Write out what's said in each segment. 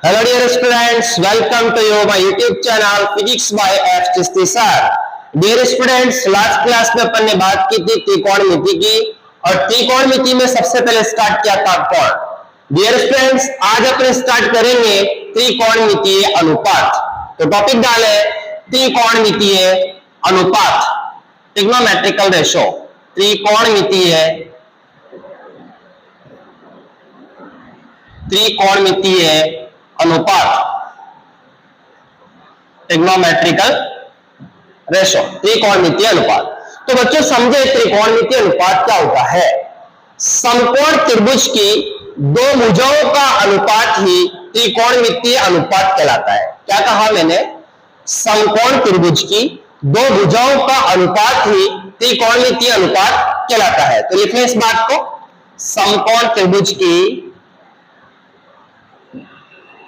Hello dear students, welcome to you my YouTube channel Physics by F Chishti sir. Dear students, last class में अपन ने बात की थी त्रिकोणमिति की और त्रिकोणमिति में सबसे पहले स्टार्ट किया था कोण। Dear students, आज अपन स्टार्ट करेंगे त्रिकोणमितीय अनुपात। तो टॉपिक डाले त्रिकोणमितीय अनुपात, ट्रिग्नोमेट्रिकल रेशो, त्रिकोणमितीय अनुपात, ट्रिग्नोमेट्रिकल रेशो, त्रिकोणमितीय अनुपात। तो बच्चों समझे त्रिकोणमितीय अनुपात क्या होता है। समकोण त्रिभुज की दो भुजाओं का अनुपात ही त्रिकोणमितीय अनुपात कहलाता है। क्या कहा मैंने? समकोण त्रिभुज की दो भुजाओं का अनुपात ही त्रिकोणमितीय अनुपात कहलाता है। तो लिख लें इस बात को, समकोण त्रिभुज की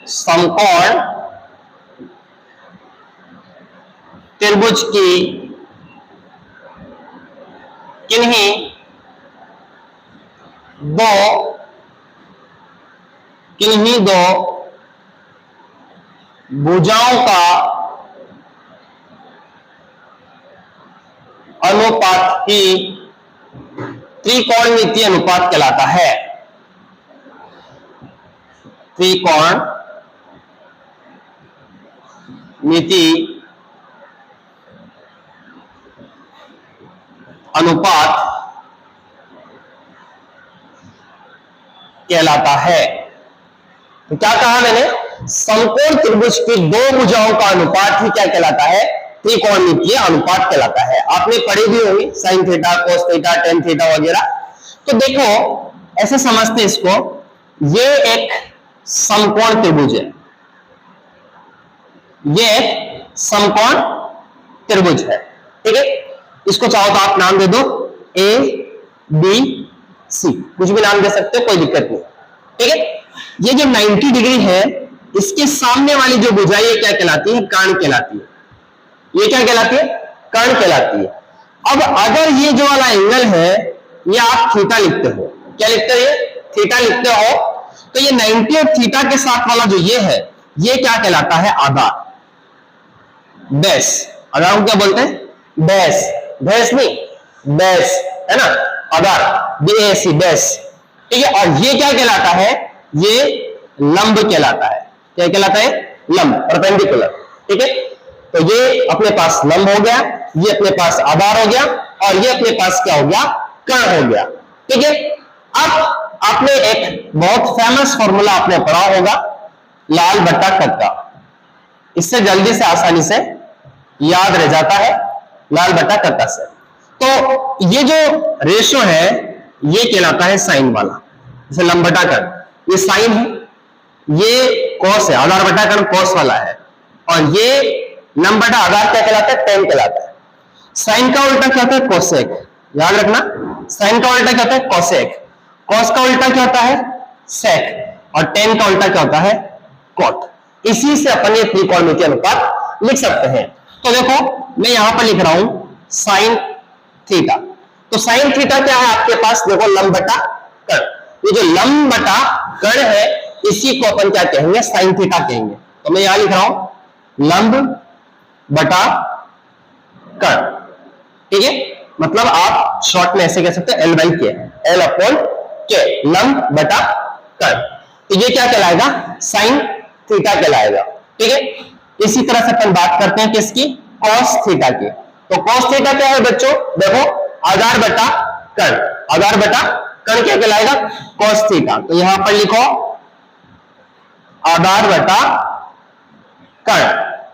समकोण त्रिभुज की किन्हीं दो भुजाओं का अनुपात ही त्रिकोणमितीय अनुपात कहलाता है। त्रिकोणमिति अनुपात कहलाता है। तो क्या कहा मैंने? समकोण त्रिभुज की दो भुजाओं का अनुपात ही क्या कहलाता है? त्रिकोणमितीय अनुपात कहलाता है। आपने पढ़ी भी होगी sine theta, cos theta, tan theta वगैरह। तो देखो ऐसे समझते इसको, ये एक समकोण त्रिभुज है, ये एक समकोण त्रिभुज है, ठीक है। इसको चाहो तो आप नाम दे दो ए बी सी, कुछ भी नाम दे सकते हो, कोई दिक्कत नहीं, ठीक है। ये जो 90 डिग्री है, इसके सामने वाली जो भुजा ये क्या कहलाती है? कर्ण कहलाती है। ये क्या कहलाती है? कर्ण कहलाती है। अब अगर ये जो वाला एंगल है, ये आप थीटा लिखते हो, क्या लिखते हो? थीटा लिखते हो। तो ये 90 और थीटा के साथ वाला जो ये है, ये क्या कहलाता है? आधार, बेस। आधार को क्या बोलते हैं? बेस, बेस नहीं, बेस है ना, आधार, BAC, बेस, ठीक है। और ये क्या कहलाता है? ये लंब कहलाता है। क्या कहलाता है? लंब, परपेंडिकुलर, ठीक है। तो ये अपने पास लंब हो गया, ये अपने पास आधार हो गया, और ये अपने पास क्या हो गया? कर्ण हो गया, ठीक है। अब आपने एक बहुत फेमस फॉर्मूला आपने पढ़ा होगा, लाल बट्टा कक्का। इससे जल्दी से आसानी से याद रह जाता है, लाल बट्टा कक्का से। तो ये जो रेशो है, ये कहलाता है साइन वाला। जैसे लंब बटा कर्ण, ये साइन है, ये कॉस है, आधार बटा कर्ण कॉस वाला है, और ये लंब बटा आधार क्या कहलाता है? टेन कहलाता है। साइन का उल्टा क्या होता है? कोसेक, याद रखना, साइन का उल्टा क्या होता है? कोसेक। कॉस का उल्टा क्या होता है? सेक, और टेन का उल्टा क्या होता है? कॉट। इसी से अपन ये त्रिकोणमितीय अनुपात लिख सकते हैं। तो देखो मैं यहां पर लिख रहा हूं साइन थीटा। तो साइन थीटा क्या है आपके पास? देखो लंब बटा कर्ण। ये जो लंब बटा कर्ण है, इसी को अपन क्या कहेंगे? साइन थीटा कहेंगे। तो मैं यहां लिख रहा हूं लंब बटा कर्ण, ठीक है। मतलब आप शॉर्ट में ऐसे कह सकते हैं L बाई के, L अपॉन के, लंब बटा कर्ण। तो ये क्या कहलाएगा? साइन थीटा कहलाएगा, ठीक है। इसी तरह से अपन बात करते हैं किसकी? कॉस थीटा की। तो कॉस थीटा क्या है बच्चों? देखो आधार बटा कर्ण, आधार बटा कर्ण क्या कहलाएगा? Cos theta. तो यहां पर लिखो आधार बटा कर्ण,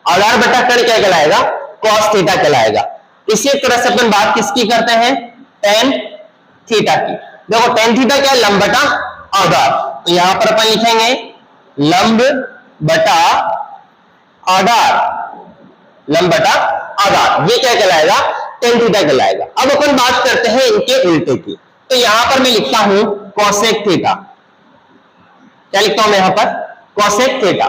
आधार बटा कर्ण क्या कहलाएगा? कॉस थीटा कहलाएगा। इसी तरह से अपन बात किसकी करते हैं? टेन थीटा की। देखो टेन थीटा क्या है? लंब बटा आधार। तो यहां पर अपन लिखेंगे लंब बटा आधार, लंब बटा आधार, ये क्या कहलाएगा? टेन थीटा कहलाएगा। अब अपन बात करते हैं इनके उल्टे की। तो यहां पर मैं लिखता हूं कोसेक थीटा। क्या लिखता हूं मैं यहां पर? Cosec theta.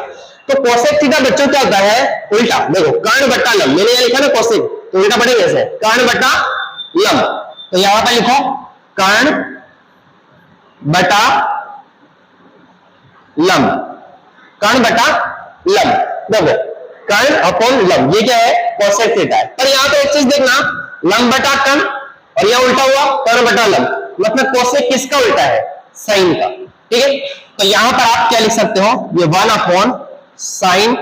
तो कोसेक थीटा बच्चों क्या होता है? उल्टा। देखो कर्ण बटा लंब, मैंने यहां लिखा ना कोसेक, तो उल्टा पढ़ेंगे ऐसे, कर्ण बटा लंब। तो यहां पर लिखो कर्ण बटा लंब, कर्ण बटा लंब। देखो कर्ण अपॉन लंब ये क्या है, कोसेक थीटा है। पर यहाँ पे एक चीज देखना, लंब बटा कर्ण और यह उल्टा हुआ कर्ण बटा लंब, मतलब कोसेक किसका उल्टा है, साइन का। ठीक है, तो यहां पर आप क्या लिख सकते हो, ये 1 अपॉन साइन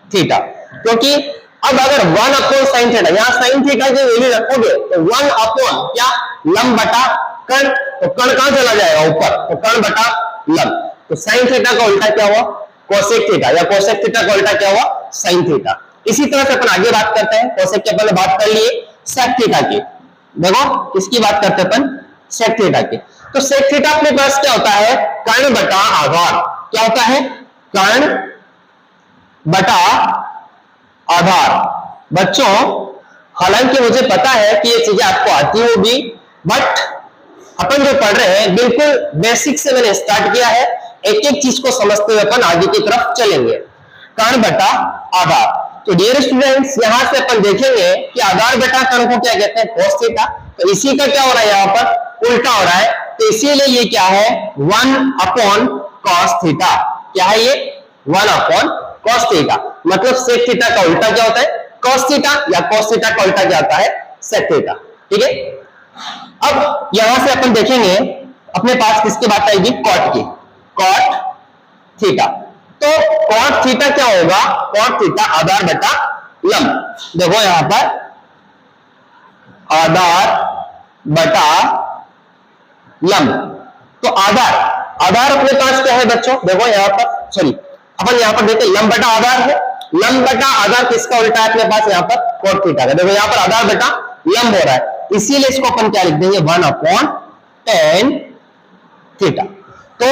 थीटा, क्योंकि अब अगर 1 अपॉन साइन थीटा, यहां साइन थीटा की वैल्यू रखोगे तो 1 अपॉन क्या, लंब बटा कर्ण, तो कर्ण कहां चला जाएगा ऊपर, तो कर्ण बटा लंब। तो साइन थीटा का उल्टा क्या हुआ, कोसेक थीटा, या कोसेक थीटा का उल्टा क्या हुआ, साइन थीटा। इसी तरह से अपन आगे बात करते हैं, कोसेक की अपन बात कर लिए, सेक थीटा की। देखो किसकी बात करते हैं अपन, सेक थीटा की। तो सेक थीटा अपने पास क्या होता है, कर्ण बटा आधार। क्या होता है, कर्ण बटा आधार। बच्चों हालांकि मुझे पता है कि ये चीजें आपको आती होगी, बट अपन जो पढ़ रहे हैं बिल्कुल बेसिक से मैंने स्टार्ट किया है, एक एक चीज को समझते हुए अपन आगे की तरफ चलेंगे। कर्ण बटा आधार, तो डियर स्टूडेंट्स यहां से अपन देखेंगे कि आधार बटा कर्ण को क्या कहते हैं, कोस थीटा। तो इसी का क्या हो रहा है, यहां पर उल्टा हो रहा है, तो इसीलिए ये क्या है, 1 अपॉन कॉस थीटा। क्या है ये, 1 अपॉन कॉस थीटा, मतलब सेक थीटा का उल्टा क्या होता है, कॉस थीटा, या कॉस थीटा का उल्टा क्या होता है, सेक थीटा। ठीक है, अब यहां से अपन देखेंगे अपने पास किसकी बात आएगी, कॉट की, कॉट थीटा। तो कॉट थीटा क्या होगा, कॉट थीटा आधार बटा लंब। देखो यहां पर आधार बटा लंब, तो आधार, आधार अपने पास क्या है बच्चों, देखो यहां पर, सॉरी अपन यहां पर देखते लंब बटा आधार है, लंब बटा आधार किसका उल्टा है अपने पास, यहां पर कॉट थीटा का। देखो यहां पर आधार बटा लंब हो रहा है, इसीलिए इसको अपन क्या लिख देंगे, 1 अपॉन tan थीटा। तो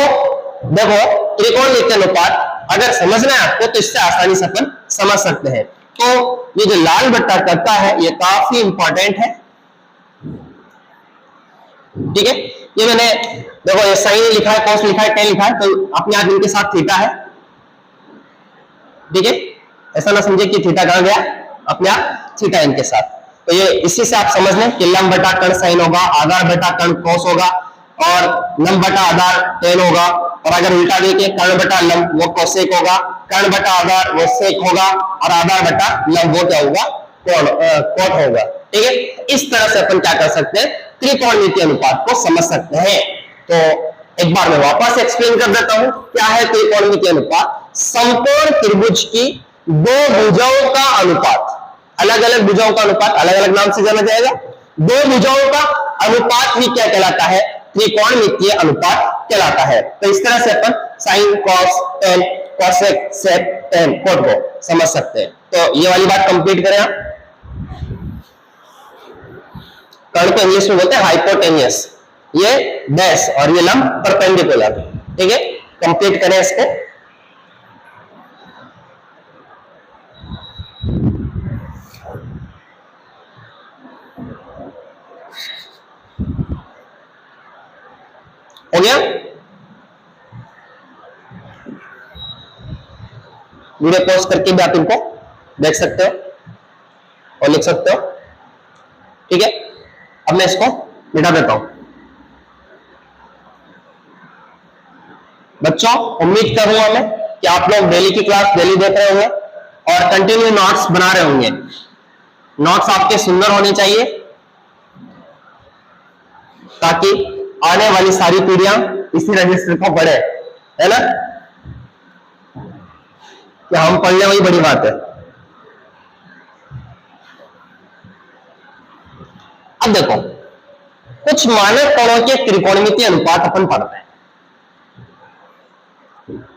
देखो त्रिकोणमितीय अनुपात अगर समझना है आपको तो इससे आसानी से अपन समझ सकते हैं। तो ये जो लाल बट्टा करता है ये काफी इंपॉर्टेंट है। ठीक है, ये मैंने देखो ये साइन लिखा है, कॉस लिखा है, tan लिखा है, तो अपने आप इनके साथ थीटा है। ठीक है, ऐसा ना समझे कि थीटा कहां गया, अपने आप थीटा इनके साथ। तो ये इसी से आप समझ लें कि लंब बटा कर्ण साइन होगा, आधार बटा कर्ण कॉस होगा, और लंब बटा आधार tan होगा, और अगर उल्टा देखें कर्ण बटा लंब वो कोसेक होगा, कर्ण बटा आधार वो सेक होगा, और आधार बटा लंब वो क्या होगा, कोट होगा। ठीक है, इस तरह से अपन क्या कर सकते हैं, त्रिकोणमितीय अनुपात को समझ सकते हैं। तो एक बार मैं वापस एक्सप्लेन कर देता हूं, क्या है त्रिकोणमितीय अनुपात, समकोण त्रिभुज की दो भुजाओं का अनुपात, अलग अलग भुजाओं का अनुपात अलग अलग नाम से जाना जाएगा, दो भुजाओं का अनुपात ही क्या कहलाता है, त्रिकोणमितीय अनुपात कहलाता है। तो इस तरह से अपन sine cos tan cosec sec tan cot को समझ सकते हैं। तो ये वाली बात कंप्लीट करें आप। कर्ण को इंग्लिश में बोलते हैं हाइपोटेनियस, ये डैश और ये लंब परपेंडिकुलर। ठीक है, कंप्लीट करें इसको। हो गया, वीडियो पॉज करके भी आप इनको देख सकते हो और लिख सकते हो। ठीक है, अब मैं इसको मिटा देता हूं। बच्चों उम्मीद करूंगा मैं कि आप लोग डेली की क्लास डेली देख रहे होंगे और कंटिन्यू नोट्स बना रहे होंगे। नोट्स आपके सुंदर होने चाहिए ताकि आने वाली सारी पीढ़ियां इसी रजिस्टर को पढ़े, है ना, कि हम पढ़ ले वही बड़ी बात है। अब देखो कुछ मानक कोणों के त्रिकोणमितीय अनुपात अपन पढ़ते हैं।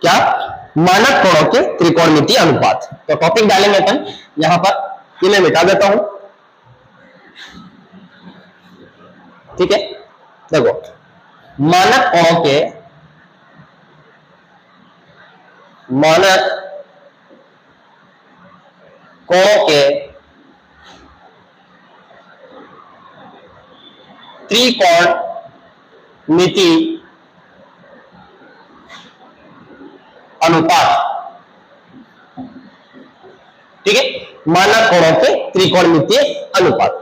क्या, मानक कोणों के त्रिकोणमितीय अनुपात। तो टॉपिक डालेंगे अपन यहां पर, ये मैं मिटा देता हूं। ठीक है, देखो मानक कोणों के त्रिकोणमितीय अनुपात। ठीक है, मानक कोणों के त्रिकोणमितीय अनुपात।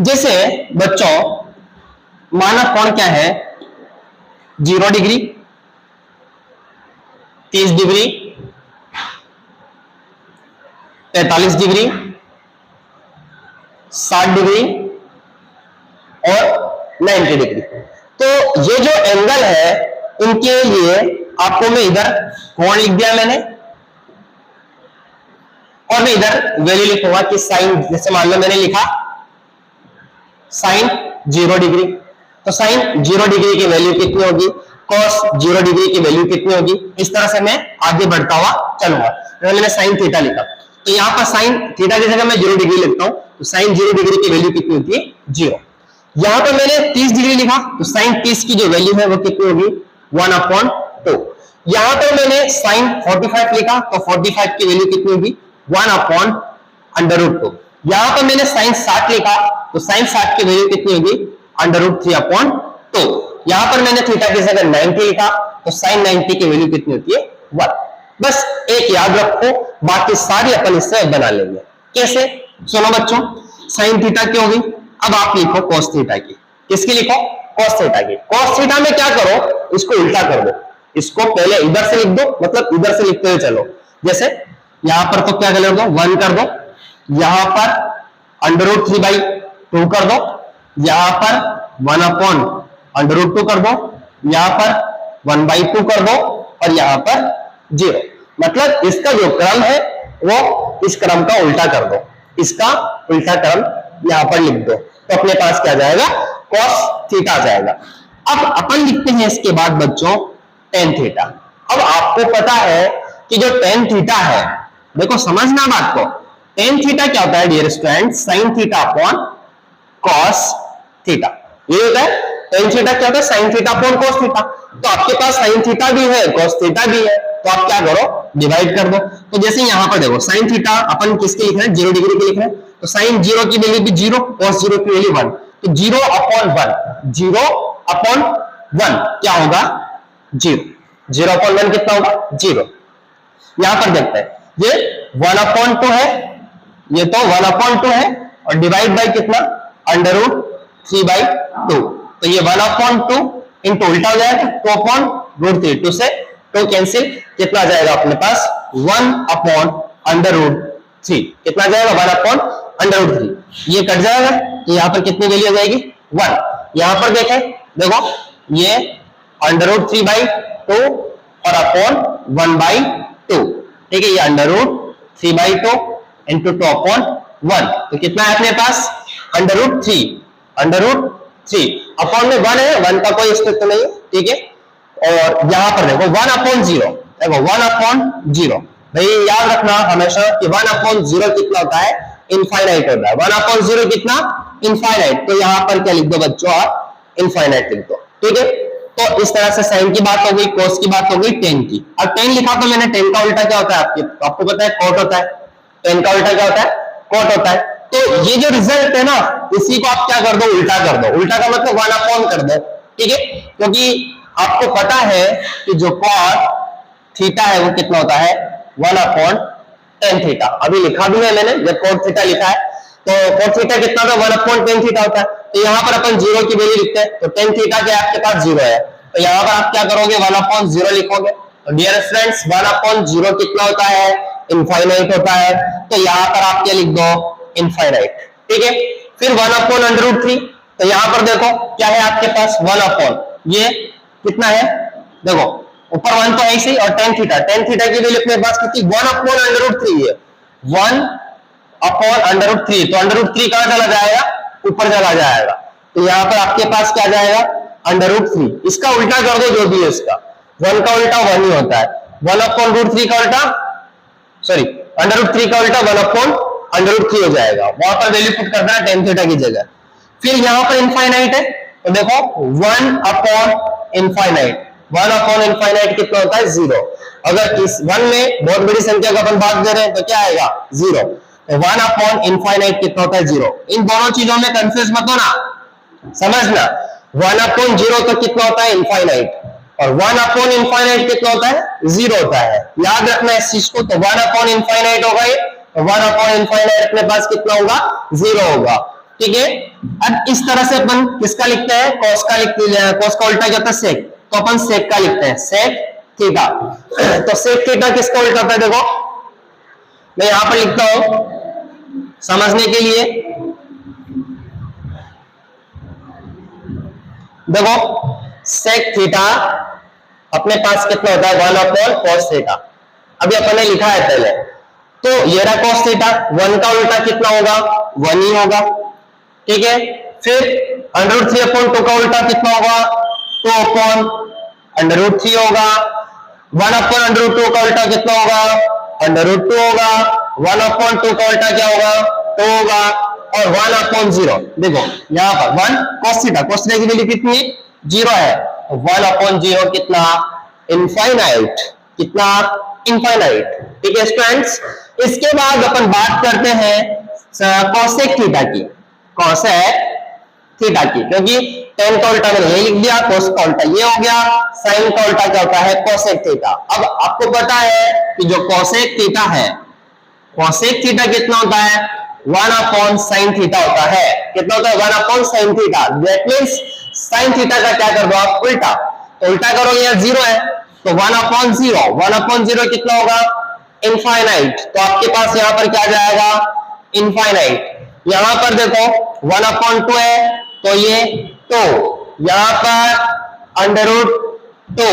जैसे बच्चों मानक कोण क्या है, 0 डिग्री, 30 डिग्री, 45 डिग्री, 60 डिग्री और 90 डिग्री। तो ये जो एंगल है इनके लिए आपको मैं इधर कोण लिख दिया मैंने, और मैं इधर वैल्यू लिखूंगा कि साइन, जैसे मान लो मैंने लिखा साइन 0 डिग्री, तो साइन 0 डिग्री की वैल्यू कितनी होगी, cos 0 डिग्री की वैल्यू कितनी होगी। इस तरह से मैं आगे बढ़ता हुआ चलूंगा। तो मैंने साइन थीटा लिखा, तो यहां पर साइन थीटा की जगह मैं 0 डिग्री लिखता हूं, तो साइन 0 डिग्री की वैल्यू कितनी होती है, 0। यहां पर मैंने 30 डिग्री लिखा, तो साइन 30 की जो वैल्यू है वो कितनी होगी, 1/2। यहां पर मैंने साइन 45 लिखा, तो 45 की वैल्यू कितनी होगी, 1/√2। यहां पर मैंने साइन 60 लिखा, तो साइन 60 की वैल्यू कितनी होगी, √3/2। यहां पर मैंने थीटा की जगह 90 लिखा, तो साइन 90 की वैल्यू कितनी होती है, 1। बस एक याद रखो, बाकी सारी अपन इससे बना लेंगे। कैसे, सुनो बच्चों, साइन थीटा की होगी, अब आप लिखो कॉस थीटा की। किसकी लिखो, कॉस थीटा की। कॉस थीटा में क्या करो, इसको उल्टा कर दो, इसको पहले इधर से लिख दो, मतलब इधर से लिखते हुए चलो। जैसे यहां पर तो क्या कर दो, 1 कर दो, यहां पर √3/2 कर दो, यहां पर 1/√2 कर दो, यहां पर 1/2 कर दो, और यहां पर 0। मतलब इसका जो क्रम है वो इस क्रम का उल्टा कर दो, इसका उल्टा क्रम यहां पर लिख दो, तो अपने पास क्या जाएगा, cos थीटा आ जाएगा। अब अपन लिखते हैं इसके बाद बच्चों tan थीटा। अब आपको पता है कि जो tan थीटा है, देखो समझना बात को, tan थीटा क्या होता है dear student, sin theta upon cos theta, ये होता है। tan थीटा क्या होता है, sin theta upon cos theta. तो आपके पास sin थीटा भी है, cos थीटा भी है, तो आप क्या करो, डिवाइड कर दो। तो जैसे यहां पर देखो sin थीटा अपन किसके लिख रहे हैं, 0 डिग्री के लिख रहे हैं, तो sin 0 की वैल्यू भी 0, cos 0 की वैल्यू 1, तो 0/1, 0/1 क्या होगा, 0। 0/1 कितना होगा, 0। यहां पर देखते हैं, ये 1/2 है, ये तो 1/2 है, और डिवाइड बाई कितना, √3/2, तो ये 1/2 इंटू उल्टा हो जाएगा 2/√3, 2 से 2 कैंसिल, कितना जाएगा अपने पास, 1/√3, कितना जाएगा, 1/√3। ये कट जाएगा, तो यहां पर कितनी वैल्यू आ जाएगी, 1। यहां पर देखें, देखो ये √3/2 और अपॉन 1/2, ठीक है, ये √3/2 इंटू 2/1, तो कितना है अपने पास, √3 अपॉन में 1 है, 1 का कोई अस्तित्व नहीं है, ठीक है। और यहां पर देखो 1/0, देखो 1/0, भाई याद रखना हमेशा कि 1/0 कितना होता है, इनफाइनाइट होता है। 1/0 कितना, इनफाइनाइट। तो यहां पर क्या लिख दो बच्चों, आप इनफाइनाइट लिख दो, ठीक है। तो इस तरह से साइन की बात हो गई, कोस की बात हो गई, टेन की। अब टेन लिखा तो मैंने, टेन का उल्टा क्या होता है आपको पता है, कोट होता है। टेन का उल्टा क्या होता है, कोट होता है। तो ये जो रिजल्ट है ना, इसी को आप क्या कर दो, उल्टा कर दो। उल्टा का मतलब 1/, कर दो, ठीक है, क्योंकि आपको पता है कि जो cos थीटा है वो कितना होता है, 1/tan थीटा। अभी लिखा भी है मैंने, जब cos थीटा लिखा है तो cos थीटा कितना था, 1/tan थीटा होता है। तो यहां पर अपन 0 की वैल्यू लिखते हैं, तो tan थीटा के आपके पास 0 है, तो यहां पर आप क्या करोगे, 1/0 लिखोगे। तो डियर फ्रेंड्स 1/0 कितना होता है, इनफाइनाइट होता है, तो यहां पर आप क्या लिख दो, इनफाइनाइट, ठीक है। फिर 1/√3, तो यहां पर देखो क्या है आपके पास, 1/, ये कितना है, देखो ऊपर 1 तो ऐसे ही, और tan थीटा की वैल्यू अपने पास कितनी, 1/√3 है, 1/√3, तो √3 कहां चला जाएगा, ऊपर चला जाएगा। तो यहां पर आपके पास क्या जाएगा, √3। इसका उल्टा कर दो, जो भी है इसका, 1 का उल्टा 1 ही होता है, 1/√3 का उल्टा, सॉरी √3 का उल्टा 1/√3 हो जाएगा। वहां पर वैल्यू पुट करना है tan थीटा की जगह। फिर यहां पर इनफाइनाइट है, तो देखो 1/इनफाइनाइट, 1/इनफाइनाइट कितना होता है, 0। अगर इस 1 में बहुत बड़ी संख्या का अपन भाग दे रहे हैं तो क्या आएगा, 0। तो 1/इनफाइनाइट कितना होता है, 0। इन दोनों चीजों में कंफ्यूज मत होना, समझना। 1/0 तो कितना होता है, इनफाइनाइट, और 1/इनफाइनाइट कितना होता है, 0 होता है। याद रखना इस चीज को। तो 1/इनफाइनाइट होगा ये, तो 1/इनफाइनाइट अपने पास कितना होगा, 0 होगा, ठीक है। अब इस तरह से अपन किसका लिखते हैं, cos का लिखते हैं। cos का उल्टा क्या होता है, sec, तो अपन sec का लिखते हैं, sec थीटा। तो sec थीटा किसका उल्टा होता है, देखो मैं यहां पर लिखता हूं समझने के लिए। देखो सेक थीटा अपने पास कितना होता है 1/cos थीटा। अभी अपन ने लिखा है पहले, तो ये रहा cos थीटा, 1 का उल्टा कितना होगा 1 ही होगा, ठीक है। फिर √3/2 का उल्टा कितना होगा 2/√3 होगा। 1/√2 का उल्टा कितना होगा √2 होगा। 1/2 का उल्टा क्या होगा 2 होगा। और 1/0 देखो यहां पर 1 cos थीटा की वैल्यू कितनी है 0 है, 1/0 कितना इनफाइनाइट, कितना इनफाइनाइट, ठीक है स्टूडेंट्स। इसके बाद अपन बात करते हैं कोसेक थीटा की, कोसेक थीटा की, क्योंकि टेन का उल्टा मैंने ये लिख दिया, कोस का उल्टा ये हो गया, साइन का उल्टा क्या होता है कोसेक थीटा। अब आपको पता है कि जो कोसेक थीटा है, कोसेक थीटा कितना होता है 1/sin थीटा होता है। कितना होता है 1/sin theta. That means sin theta का क्या कर दो आप उल्टा, तो उल्टा करोगे यहाँ 0 है, तो 1/0 कितना होगा इनफाइनाइट। तो आपके पास यहाँ पर क्या जाएगा इनफाइनाइट। यहां पर देखो 1/2 है तो ये 2, यहां पर √2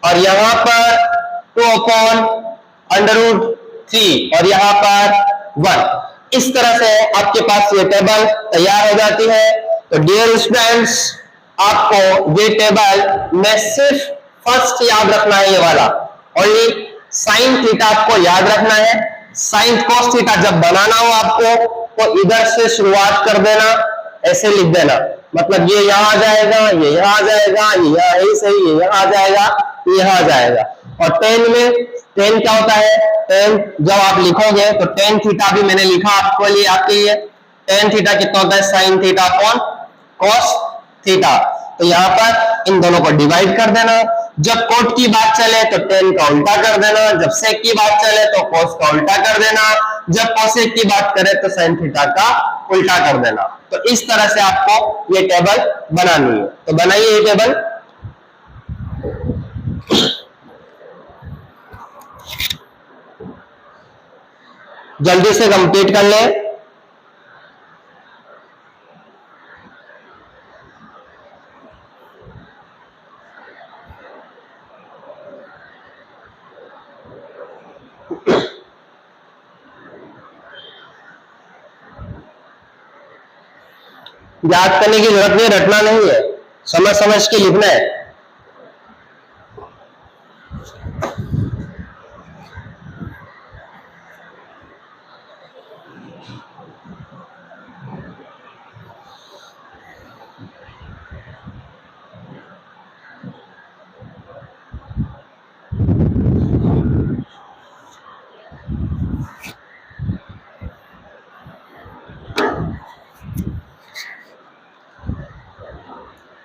और यहां पर 2/√3 और यहां पर 1। इस तरह से आपके पास ये टेबल तैयार हो जाती है। तो डियर स्टूडेंट्स आपको ये टेबल में सिर्फ फर्स्ट याद रखना है, ये वाला ओनली साइन थीटा आपको याद रखना है। साइन कॉस थीटा जब बनाना हो आपको तो इधर से शुरुआत कर देना, ऐसे लिख देना, मतलब ये यहां आ जाएगा, ये यहां आ जाएगा, ये यहां है सही, ये यहां आ जाएगा, ये यहां आ जाएगा। और टेन में टेन क्या होता है, टेन जब आप लिखोगे तो टेन थीटा भी मैंने लिखा आपको लिए आपके लिए, टेन थीटा कितना होता है sine theta upon cos theta. तो यहाँ पर इन दोनों को डिवाइड कर देना। जब कोट की बात चले तो टेन का उल्टा कर देना, जब सेक की बात चले तो कोस का उल्टा कर देना, जब कोसेक की बात करें तो साइन थीटा का उल्टा कर देना। तो इस तरह से आपको ये टेबल बनानी है। तो बनाइए ये टेबल। जल्दी से कंप्लीट कर लें। याद करने की जरूरत नहीं, रटना नहीं है, समझ समझ के लिखना है।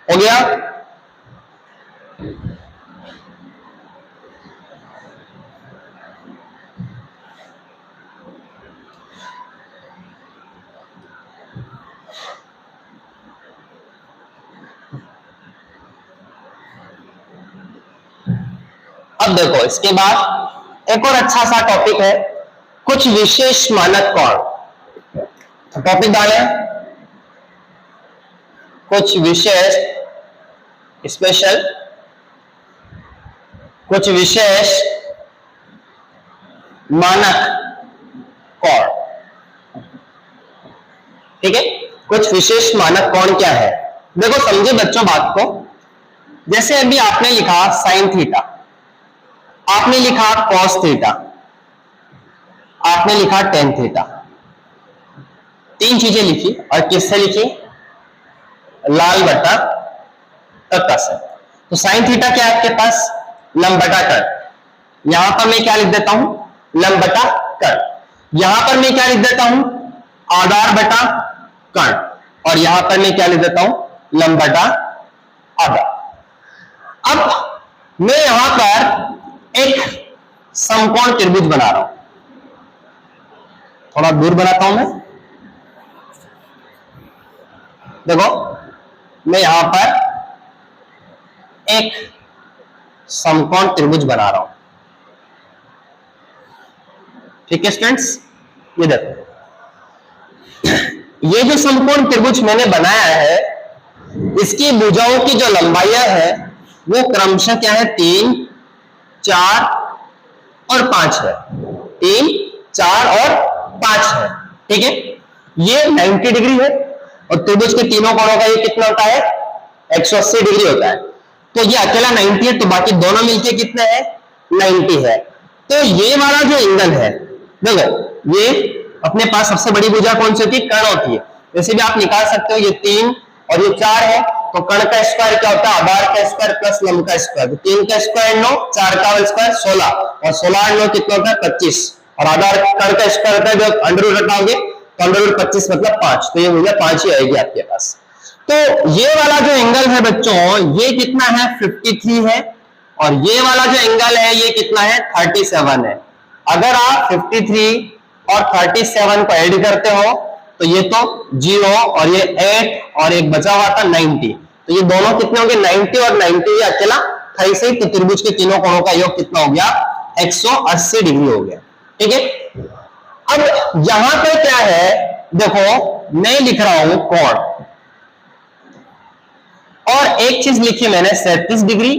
हो गया। अब देखो इसके बाद एक और अच्छा सा टॉपिक है, कुछ विशेष मानक कोण। तो टॉपिक डाले कुछ विशेष स्पेशल, कुछ विशेष मानक कोण, ठीक है। कुछ विशेष मानक कोण क्या है, देखो समझे बच्चों बात को। जैसे अभी आपने लिखा साइन थीटा, आपने लिखा कॉस थीटा, आपने लिखा टेन थीटा, तीन चीजें लिखी और किससे लिखी लाल बटा तत्व से। तो साइन थीटा क्या है आपके पास लंब बटा कर्ण, यहां पर मैं क्या लिख देता हूं लंब बटा कर्ण, यहां पर मैं क्या लिख देता हूं आधार बटा कर्ण, और यहां पर मैं क्या लिख देता हूं लंब बटा आधार। अब मैं यहां पर एक समकोण त्रिभुज बना रहा हूं, थोड़ा दूर बनाता हूं मैं। देखो मैं यहां पर एक समकोण त्रिभुज बना रहा हूं, ठीक है स्टूडेंट्स, ये देखो ये जो समकोण त्रिभुज मैंने बनाया है इसकी भुजाओं की जो लंबाइयां है वो क्रमशः क्या है, 3, 4 और 5 है। 3, 4 और 5 है। ठीक है, ये 90 डिग्री है और त्रिभुज के तीनों कोणों का ये कितना होता है, 180 डिग्री होता है। तो ये अकेला 90 है तो बाकी दोनों मिलके कितने हैं, 90 है। तो ये वाला जो एंगल है देखो, ये अपने पास सबसे बड़ी भुजा कौन सी होती है, कर्ण होती है। वैसे भी आप निकाल सकते हो, ये 3 और ये 4 है तो कर्ण का स्क्वायर क्या होता है, आधार का स्क्वायर प्लस लंब का स्क्वायर। तो 3 का स्क्वायर 9, 4 का स्क्वायर 16 और 16 और 9 कितना होता है, 25 और आधार कर्ण का स्क्वायर होता है, जब अंडर रूट हटाओगे तो अंडर रूट 25 मतलब 5, तो ये भुजा 5 ही आएगी आपके पास। तो ये वाला जो एंगल है बच्चों ये कितना है, 53 है और ये वाला जो एंगल है ये कितना है, 37 है। अगर आप 53 और 37 को ऐड करते हो तो ये तो 0 और ये 8 और एक बचा हुआ था 90, तो ये दोनों कितने होंगे, 90 और 90, ये अकेला 38, तो त्रिभुज के तीनों कोणों का योग कितना हो गया, 180 डिग्री हो गया। ठीक है, अब यहां पे क्या है देखो, मैं लिख रहा हूं कोण और एक चीज लिखी मैंने 37 डिग्री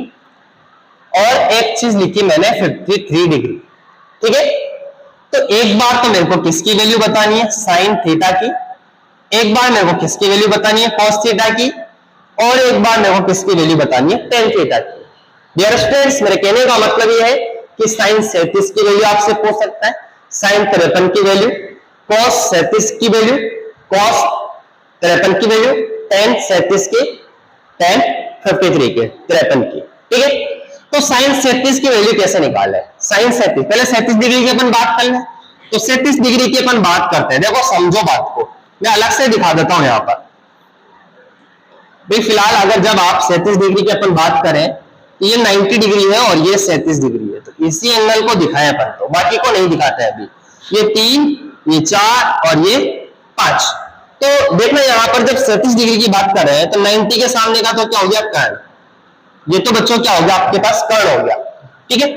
और एक चीज लिखी मैंने 53 डिग्री। ठीक है, तो एक बार तो मेरे को किसकी वैल्यू बतानी है, साइन थीटा की, एक बार मेरे को किसकी वैल्यू बतानी है, कॉस थीटा की, और एक बार मेरे को किसकी वैल्यू बतानी है, टेन थीटा की। डियर स्टूडेंट्स, मेरे कहने का मतलब ये है कि साइन 37 की वैल्यू आपसे पूछ सकता है, साइन 53 की वैल्यू, कॉस 37 की वैल्यू, कॉस 53 की वैल्यू, टेन 37 की, टेन 53 के 53 की। ठीक है, तो साइन 37 की वैल्यू कैसे निकाले, साइन 37, पहले 37 डिग्री की अपन बात कर लें। तो 37 डिग्री की अपन बात करते हैं, देखो समझो बात को, मैं अलग से दिखा देता हूं यहां पर भाई। फिलहाल अगर जब आप 37 डिग्री की अपन बात करें तो ये 90 डिग्री है और ये 37 डिग्री है, तो इसी एंगल को दिखाया अपन, तो बाकी को नहीं दिखाते अभी। ये 3, ये 4 और ये 5। तो देखना यहां पर जब 37 डिग्री की बात कर रहे हैं तो 90 के सामने का तो क्या हो गया, कर्ण। ये तो बच्चों क्या हो गया, आपके पास कर्ण हो गया। ठीक है,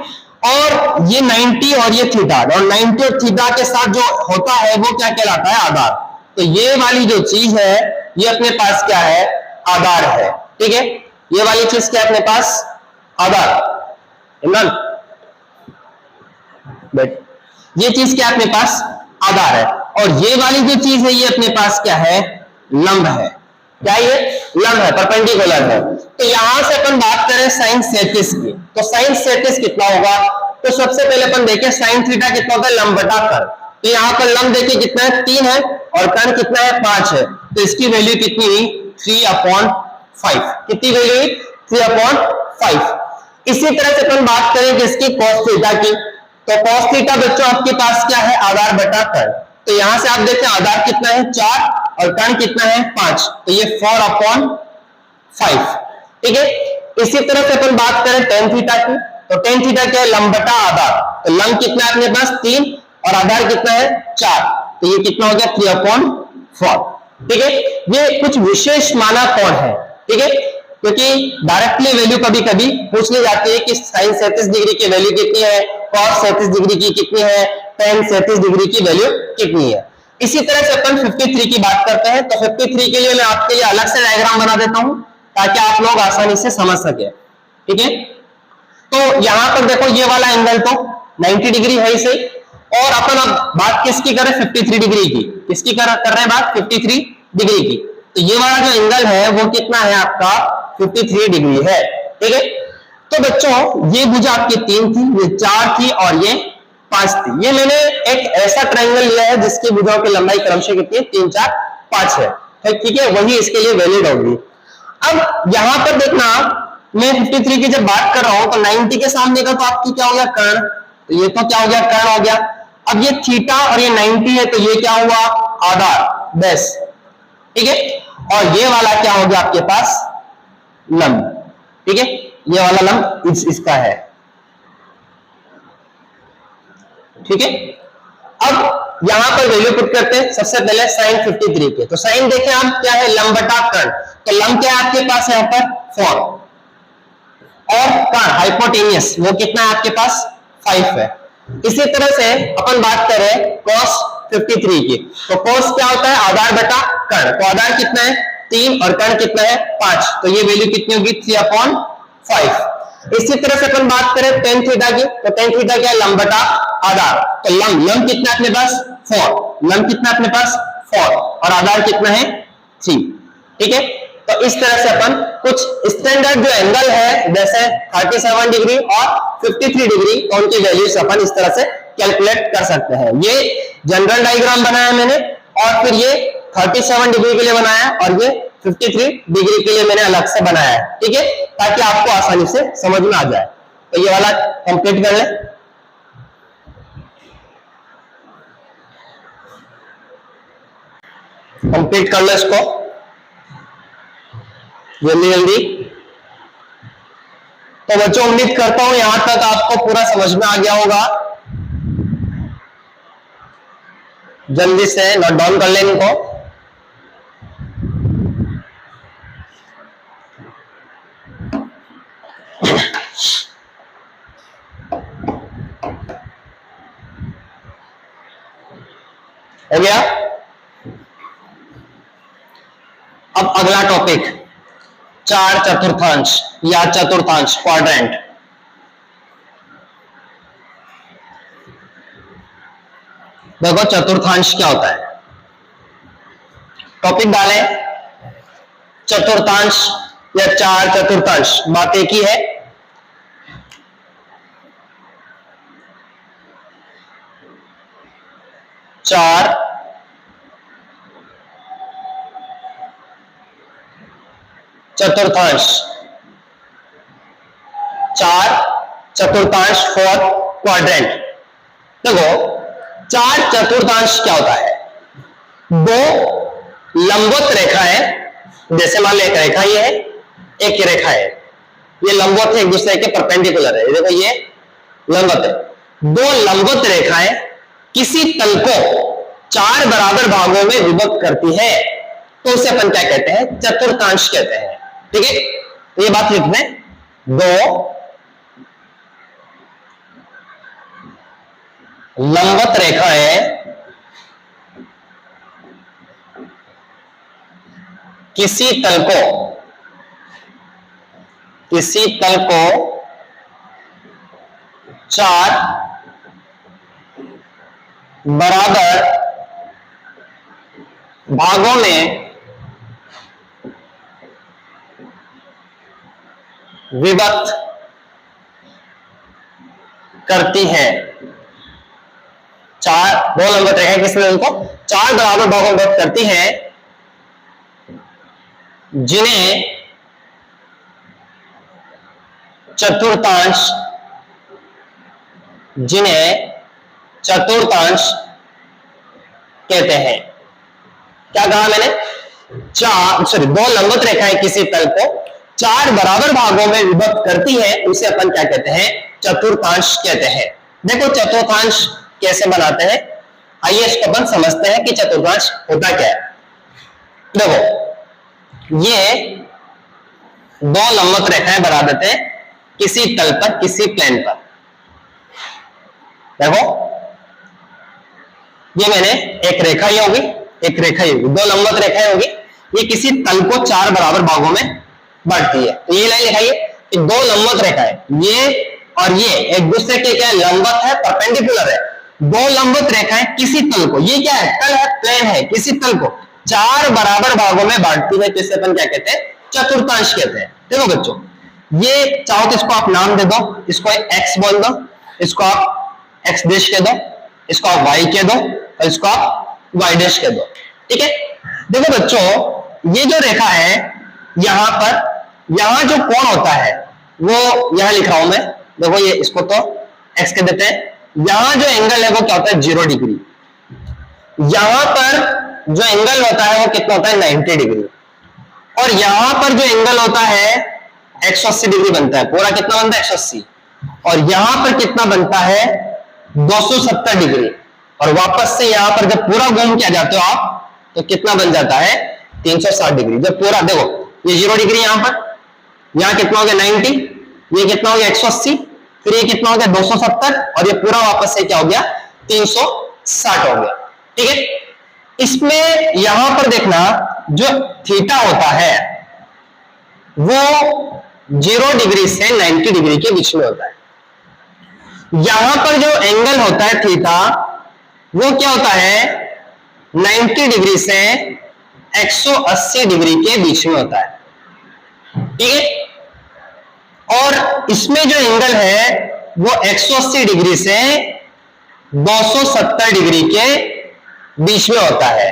और ये 90 और ये थीटा, और 90 और थीटा के साथ जो होता है वो क्या कहलाता है, आधार। तो ये वाली जो चीज है ये अपने पास क्या है, आधार है। ठीक है, ये वाली चीज क्या है अपने पास, आधार। इमरान बेट, ये चीज क्या अपने पास आधार है, और ये वाली जो चीज है ये अपने पास क्या है, लंब है। क्या ये लंब है, परपेंडिकुलर है। तो यहां से अपन बात करें साइन 37 की, तो साइन 37 कितना होगा, तो सबसे पहले अपन देखें साइन थीटा कितना होगा, लंब बटा कर्ण। तो यहां पर लंब देखिए कितना है, 3 है और कर्ण कितना है, 5 है, तो इसकी वैल्यू कितनी हुई, 3/5। कितनी वैल्यू हुई, 3/5। इसी तरह से अपन बात करें किसकी, cos थीटा की, तो cos थीटा बच्चों आपके पास क्या है, आधार बटा कर्ण। तो यहां से आप देखें आधार कितना है, 4 और कर्ण कितना है, 5, तो ये 4/5। ठीक है, इसी तरह से अपन बात करें tan थीटा की, तो tan थीटा क्या है, लंब बटा आधार। तो लंब कितना है अपने पास, 3 और आधार कितना है, 4, तो ये कितना हो गया, 3/4। ठीक है, ये कुछ विशेष माना कोण है। ठीक है, क्योंकि डायरेक्टली वैल्यू कभी कभी पूछ ली जाती है कि साइन 37 डिग्री की वैल्यू कितनी है, कॉस 37 डिग्री की कितनी है, tan 37 डिग्री की वैल्यू कितनी है। इसी तरह से अपन 53 की बात करते हैं, तो 53 के लिए मैं आपके लिए अलग से डायग्राम बना देता हूं ताकि आप लोग आसानी से समझ सके। ठीक है, तो यहां पर देखो ये वाला एंगल तो 90 डिग्री है इसे, और अपन अब बात किसकी करें, 53 डिग्री की। किसकी कर रहे हैं बात, 53 डिग्री की। तो ये वाला जो एंगल है वो कितना है आपका, 53 डिग्री है। ठीक है, तो बच्चों ये भुजा आपकी 3 थी, ये 4 थी और ये 5 थी। ये मैंने एक ऐसा ट्रायंगल लिया है जिसकी भुजाओं की लंबाई क्रमशः कितनी है, 3, 4, 5 है। ठीक है, वही इसके लिए वैलिड होगी। अब यहां पर देखना, मैं 53 की जब बात कर रहा हूं तो 90 के सामने का तो आपकी क्या हो गया, कर्ण। तो ये तो क्या हो गया, कर्ण हो गया। अब ये थीटा और ये 90 है तो ये क्या हुआ, आधार बेस। ठीक है, और ये वाला क्या हो गया आपके पास, लंब। ठीक है, ये वाला लंब इसका है। ठीक है, अब यहां पर वैल्यू पुट करते हैं। सबसे पहले साइन 53 के, तो साइन देखें आप क्या है, लंब बटा कर्ण। तो लंब क्या है आपके पास यहां पर, 4, और कर्ण हाइपोटेनियस वो कितना है आपके पास, 5 है। इसी तरह से अपन बात करें cos 53 की, तो cos क्या होता है, आधार बटा कर्ण, तो आधार कितना है 3 और कर्ण कितना है 5, तो ये वैल्यू कितनी होगी 3/5। इसी तरह से अपन बात करें tan थीटा की, तो tan थीटा क्या है, लंब बटा आधार, तो लंब कितना अपने पास 4, लंब कितना अपने पास 4 और आधार कितना है 3, ठीक है। तो इस तरह से अपन कुछ स्टैंडर्ड जो एंगल है जैसे 37 डिग्री और 53 डिग्री, उनकी वैल्यूज अपन इस तरह से कैलकुलेट कर सकते हैं। ये जनरल डायग्राम बनाया मैंने और फिर ये 37 डिग्री के लिए बनाया और ये 53 डिग्री के लिए मैंने अलग से बनाया है, ठीक है, ताकि आपको आसानी से समझ में आ जाए। तो ये वाला कंप्लीट कर ले, कंप्लीट कर लो इसको जल्दी जल्दी। तो बच्चों उम्मीद करता हूं यहां तक आपको पूरा समझ में आ गया होगा। जल्दी से नोट डाउन कर लें इनको। हो गया। अब अगला टॉपिक 4 चतुर्थांश या चतुर्थांश क्वाड्रेंट। देखो चतुर्थांश क्या होता है, टॉपिक डाले चतुर्थांश या 4 चतुर्थांश, बात एक ही है। चार चतुर्थांश, 4 चतुर्थांश फॉर क्वाड्रेंट। देखो 4 चतुर्थांश क्या होता है, दो लंबवत रेखा है, जैसे मान लो एक रेखा ये है, एक रेखा है, ये लंबवत है, एक दूसरे के परपेंडिकुलर है। देखो ये लंबवत है, दो लंबवत रेखाएं किसी तल को 4 बराबर भागों में विभक्त करती है, तो उसे अपन क्या कहते हैं, चतुर्थांश कहते हैं, ठीक है। तो ये बात लिख दें, दो लंबवत रेखाएं किसी तल को 4 बराबर भागों में विभक्त करती है। दो लंबवत रेखाएं किसी तल को 4 बराबर भागों में विभक्त करती है, जिन्हें चतुर्थांश कहते हैं। क्या कहा मैंने, दो लंबवत रेखाएं किसी तल को 4 बराबर भागों में विभक्त करती है, उसे अपन क्या कहते हैं, चतुर्थांश कहते हैं। देखो चतुर्थांश कैसे बनाते हैं, आइए इसको अपन समझते हैं कि चतुर्थांश होता क्या है। देखो ये दो लंबवत रेखाएं बना देते हैं किसी तल पर, किसी प्लेन पर। देखो ये मैंने एक रेखा ही होगी, एक रेखा ही होगी, दो लंबवत रेखाएं होगी, ये किसी तल को 4 बराबर भागों में बांटती है। तो ये लाइन लिखाइए कि दो लंबवत रेखाएं, ये और ये एक दूसरे के क्या लंबवत है, परपेंडिकुलर है। दो लंबवत रेखाएं किसी तल को, ये क्या है, तल है, प्लेन है, किसी तल को 4 बराबर भागों में बांटती है, जिसे अपन क्या कहते हैं, चतुर्थांश कहते हैं। देखो बच्चों, ये चाहो तो इसको आप नाम दे दो, इसको x बोल दो, इसको आप x डैश कह दो, इसको आप y कह दो और इसको आप y डैश कह दो, ठीक है। देखो बच्चों, ये जो रेखा है यहां पर, यहां जो कोण होता है वो यहां लिख रहा हूं मैं। देखो ये इसको तो x कह देते हैं, यहां जो एंगल है वो क्या होता है, 0 डिग्री। यहां पर जो एंगल होता है वो कितना होता है, 90 डिग्री। और यहां पर जो एंगल होता है 180 डिग्री बनता है, पूरा कितना बनता है 180, और यहां पर कितना बनता है 270 डिग्री। और वापस से यहां पर जब पूरा घूम के आ जाते हो आप, तो कितना बन जाता है 360 डिग्री। जब पूरा देखो, ये 0 डिग्री यहां पर, यहां कितना हो गया 90, ये कितना हो गया 180, फिर ये कितना हो गया 270, और ये पूरा वापस से क्या हो गया 360 हो गया। ठीक है, इसमें यहां पर देखना जो थीटा होता है वो 0 डिग्री से 90 डिग्री के बीच में होता है। यहां पर जो एंगल होता है थीटा वो क्या होता है 90 डिग्री से 180 डिग्री के बीच में होता है। ठीक है, और इसमें जो एंगल है वो 180 डिग्री से 270 डिग्री के बीच में होता है,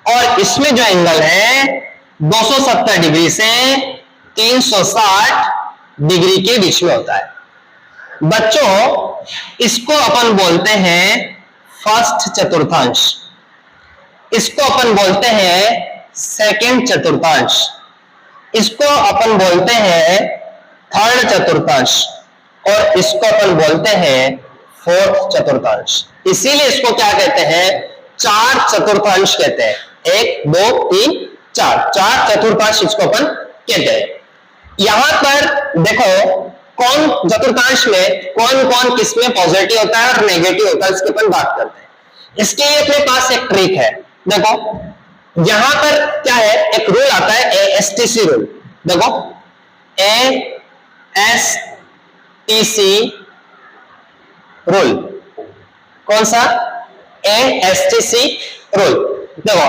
और इसमें जो एंगल है 270 डिग्री से 360 डिग्री के बीच में होता है। बच्चों, इसको अपन बोलते हैं फर्स्ट चतुर्थांश, इसको अपन बोलते हैं सेकंड चतुर्थांश, इसको अपन बोलते हैं थर्ड चतुर्थांश, और इसको अपन बोलते हैं फोर्थ चतुर्थांश। इसीलिए इसको क्या कहते हैं 4 चतुर्थांश कहते हैं। 1 2 3 4, 4 चतुर्थांश इसको अपन कहते हैं। यहां पर देखो कौन चतुर्थांश में कौन कौन किसमें पॉजिटिव होता है और नेगेटिव होता है, इसके अपन बात करते हैं। इसके लिए अपने पास एक ट्रिक है। देखो यहां पर क्या है, एक रूल आता है ASTC रूल। देखो ASTC रूल, कौन सा ASTC रूल। देखो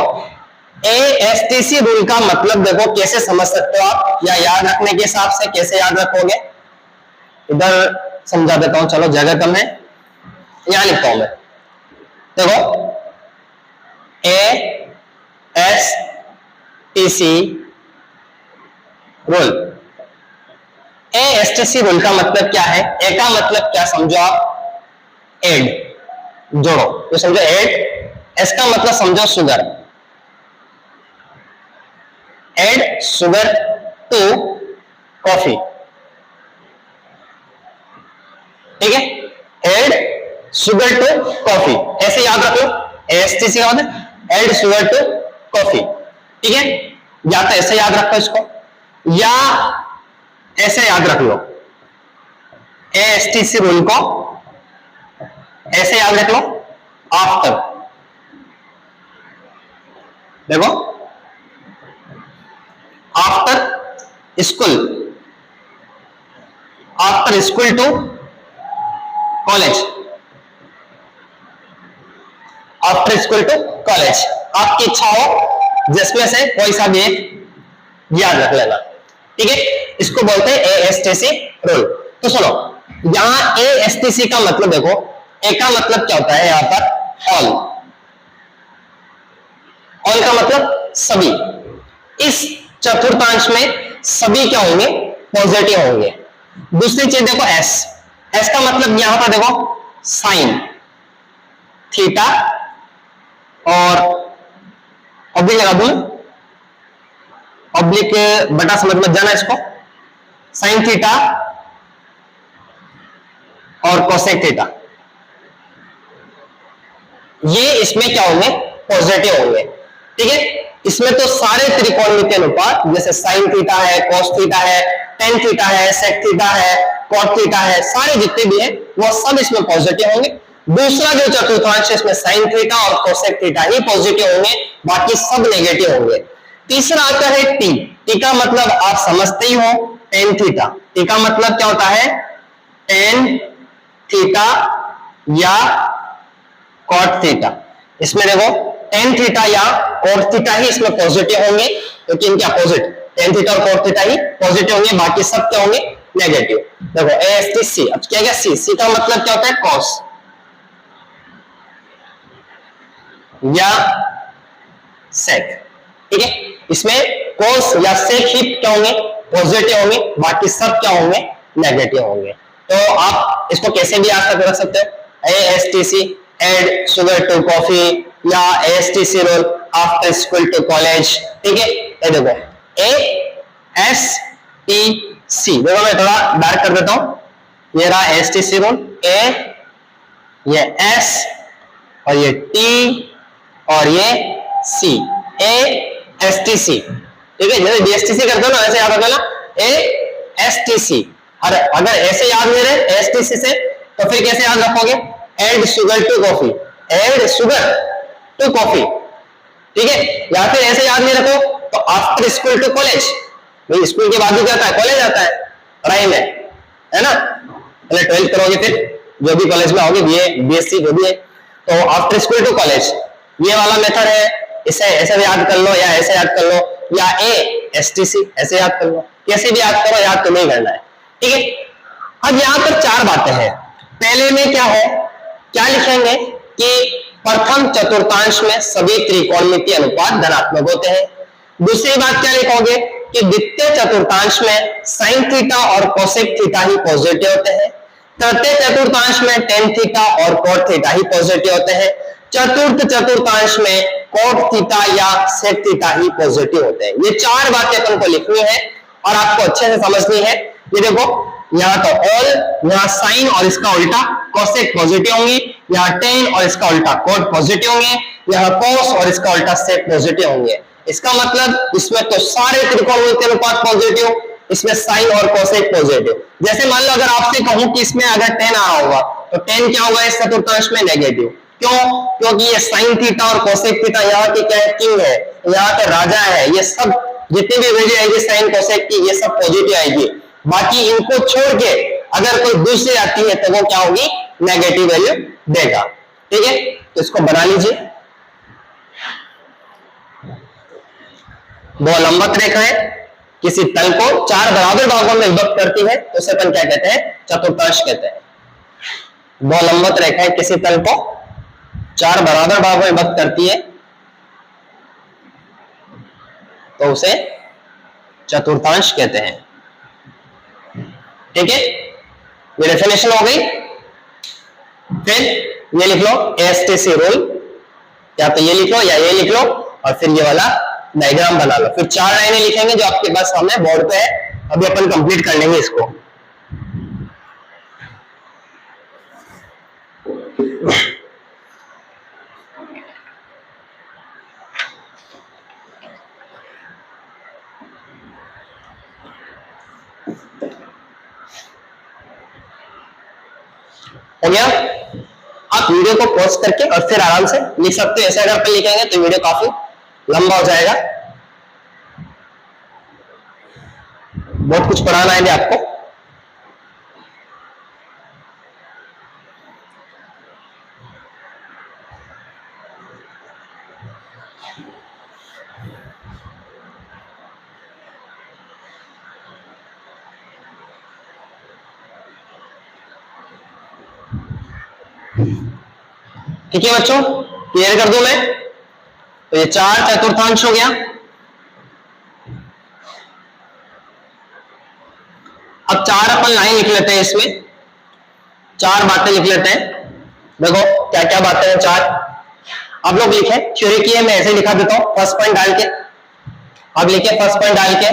ASTC रूल का मतलब देखो कैसे समझ सकते हो आप, या याद रखने के हिसाब से कैसे याद रखोगे, इधर समझा देता हूं, चलो जगह कम है, यहां लिखता हूं मैं। देखो ASTC रूल, ASTC रूल का मतलब क्या है, ए का मतलब क्या समझो आप, एड, जोड़ो, ये समझो एड। एस का मतलब समझो sugar, add sugar to coffee. ठीक है, एड शुगर टू कॉफी, ऐसे याद रख लो। ASTC का मतलब एड शुगर टू कॉफी। ठीक है, या तो ऐसे याद रखो इसको, या ऐसे याद रख लो। ASTC रूल को ऐसे याद रख लो, आफ्टर। देखो after school, after school to college, after school to college. आपकी इच्छा हो जिसमें से कोई सा भी एक याद रख लेना। ठीक है, इसको बोलते हैं ASTC रूल। तो सुनो, यहां ASTC का मतलब देखो, ए का मतलब क्या होता है यहां पर ऑल, ऑल का मतलब सभी। इस चतुर्थांश में सभी क्या होंगे, पॉजिटिव होंगे। दूसरी चीज देखो एस, एस का मतलब यहां पर देखो साइन थीटा, और ऑब्लिक लगा दूं, ऑब्लिक बटा समझ मत जाना इसको, साइन थीटा और कोसेक थीटा, ये इसमें क्या होंगे, पॉजिटिव होंगे। ठीक है, इसमें तो सारे त्रिकोणमितीय अनुपात जैसे साइन थीटा है, कोस थीटा है, टेन थीटा है, सेक थीटा है, कॉट थीटा है, सारे जितने भी हैं वो सब इसमें पॉजिटिव होंगे। दूसरा जो चतुर्थांश है इसमें साइन थीटा और कोसेक थीटा ही पॉजिटिव होंगे, बाकी सब नेगेटिव होंगे। तीसरा आता है टी, टी का मतलब आप समझते ही हो, टेन थीटा। टी का मतलब क्या होता है, टेन थीटा या कॉट थीटा। इसमें देखो टेन थीटा या कॉट थीटा ही इसमें पॉजिटिव होंगे, क्योंकि इनके अपोजिट टेन थीटा और कॉट थीटा ही पॉजिटिव होंगे, बाकी सब क्या होंगे, नेगेटिव। देखो ASTC, अब क्या क्या सी, सी का मतलब क्या होता है, कॉस या सेक। ठीक है, इसमें कोस या सेक ही क्या होंगे, पॉजिटिव होंगे, बाकी सब क्या होंगे, नेगेटिव होंगे। तो आप इसको कैसे भी आज तक रख सकते हो, ASTC add sugar to coffee, या ASTC roll after school to college. ठीक है, ये देखो ASTC, देखो मैं थोड़ा डार्क कर देता हूं, ये रहा ASTC रोल, ए, ये S और ये T और ये C, ASTC। ठीक है, जैसे DSTC करते हो ना वैसे याद रखना, ASTC और अगर ऐसे याद नहीं रहे एसटीसी से तो फिर कैसे याद रखोगे? Add sugar to coffee, add sugar to coffee, ठीक है। या फिर ऐसे याद नहीं रखो तो आफ्टर स्कूल टू कॉलेज, भाई स्कूल के बाद ही क्या आता है? कॉलेज आता है पढ़ाई में, है ना। पहले 12th करोगे फिर जो भी कॉलेज में आओगे, बीए बीएससी जो भी है, तो आफ्टर स्कूल टू कॉलेज ये वाला मेथड है। इसे ऐसे भी याद कर लो या ऐसे याद कर लो, या एसटीसी ऐसे याद कर लो, कैसे भी याद करो, याद तो नहीं करना है, ठीक है। अब यहां पर चार बातें हैं। पहले में क्या है, क्या लिखेंगे कि प्रथम चतुर्थांश में सभी त्रिकोणमितीय अनुपात धनात्मक होते हैं। दूसरी बात क्या लिखोगे कि द्वितीय चतुर्थांश में साइन थीटा और कोसेक थीटा ही पॉजिटिव होते हैं। तृतीय चतुर्थांश में टेन थीटा और कोट थीटा ही पॉजिटिव होते हैं। चतुर्थ चतुर्थांश में कोट थीटा या सेक थीटा ही पॉजिटिव होते हैं। ये चार बातें अपन को लिखनी है और आपको अच्छे से समझनी है। ये देखो, यहाँ तो ऑल, यहाँ साइन और इसका उल्टा कोसेक पॉजिटिव होंगे, यहाँ टेन और इसका उल्टा कोट पॉजिटिव होंगे, यहाँ कोस और इसका उल्टा सेक पॉजिटिव होंगे। इसका मतलब इसमें तो सारे त्रिकोणमितीय अनुपात पॉजिटिव, इसमें साइन और कोसेक पॉजिटिव। जैसे मान लो अगर आपसे कहूं कि इसमें अगर 10 आ रहा होगा तो 10 क्या होगा इस चतुर्थांश में? नेगेटिव। क्यों? क्योंकि ये साइन थीटा और कोसेक थीटा यहाँ की क्या है? किंग है, यहाँ के राजा है। ये सब जितनी भी वैल्यू आएगी साइन कोसेक की, ये सब पॉजिटिव आएगी। बाकी इनको छोड़ के अगर कोई दूसरी आती है तो वो क्या होगी? नेगेटिव वैल्यू देगा, ठीक है। तो इसको बना लीजिए। दो लंबवत रेखाएं किसी तल को चार बराबर भागों में विभक्त करती है तो उसे अपन क्या कहते हैं? चतुर्थांश कहते हैं। दो लंबवत रेखाएं किसी तल को चार बराबर भागों में विभक्त करती है तो उसे चतुर्थांश कहते हैं, ठीक है। ये डेफिनेशन हो गई। फिर ये लिख लो एसटीसी रूल, या तो ये लिख लो या ये लिख लो और फिर ये वाला डायग्राम बना लो। फिर चार लाइनें लिखेंगे जो आपके पास सामने बोर्ड पे है। अभी अपन कंप्लीट कर लेंगे इसको। हो गया? आप वीडियो को पॉज करके और फिर आराम से लिख सकते हो। ऐसे अगर अपन लिखेंगे तो वीडियो काफी लंबा हो जाएगा। बहुत कुछ पढ़ाना है आपको। ठीक है बच्चों, क्लियर कर दूं मैं? तो ये चार चतुर्थांश हो गया। अब चार अपन लाइन लिख लेते हैं, इसमें चार बातें लिख लेते हैं। देखो क्या क्या बातें हैं चार। आप लोग लिखे, थ्योरी की है, मैं ऐसे लिखा देता हूं फर्स्ट पॉइंट डाल के। अब लिखे फर्स्ट पॉइंट डाल के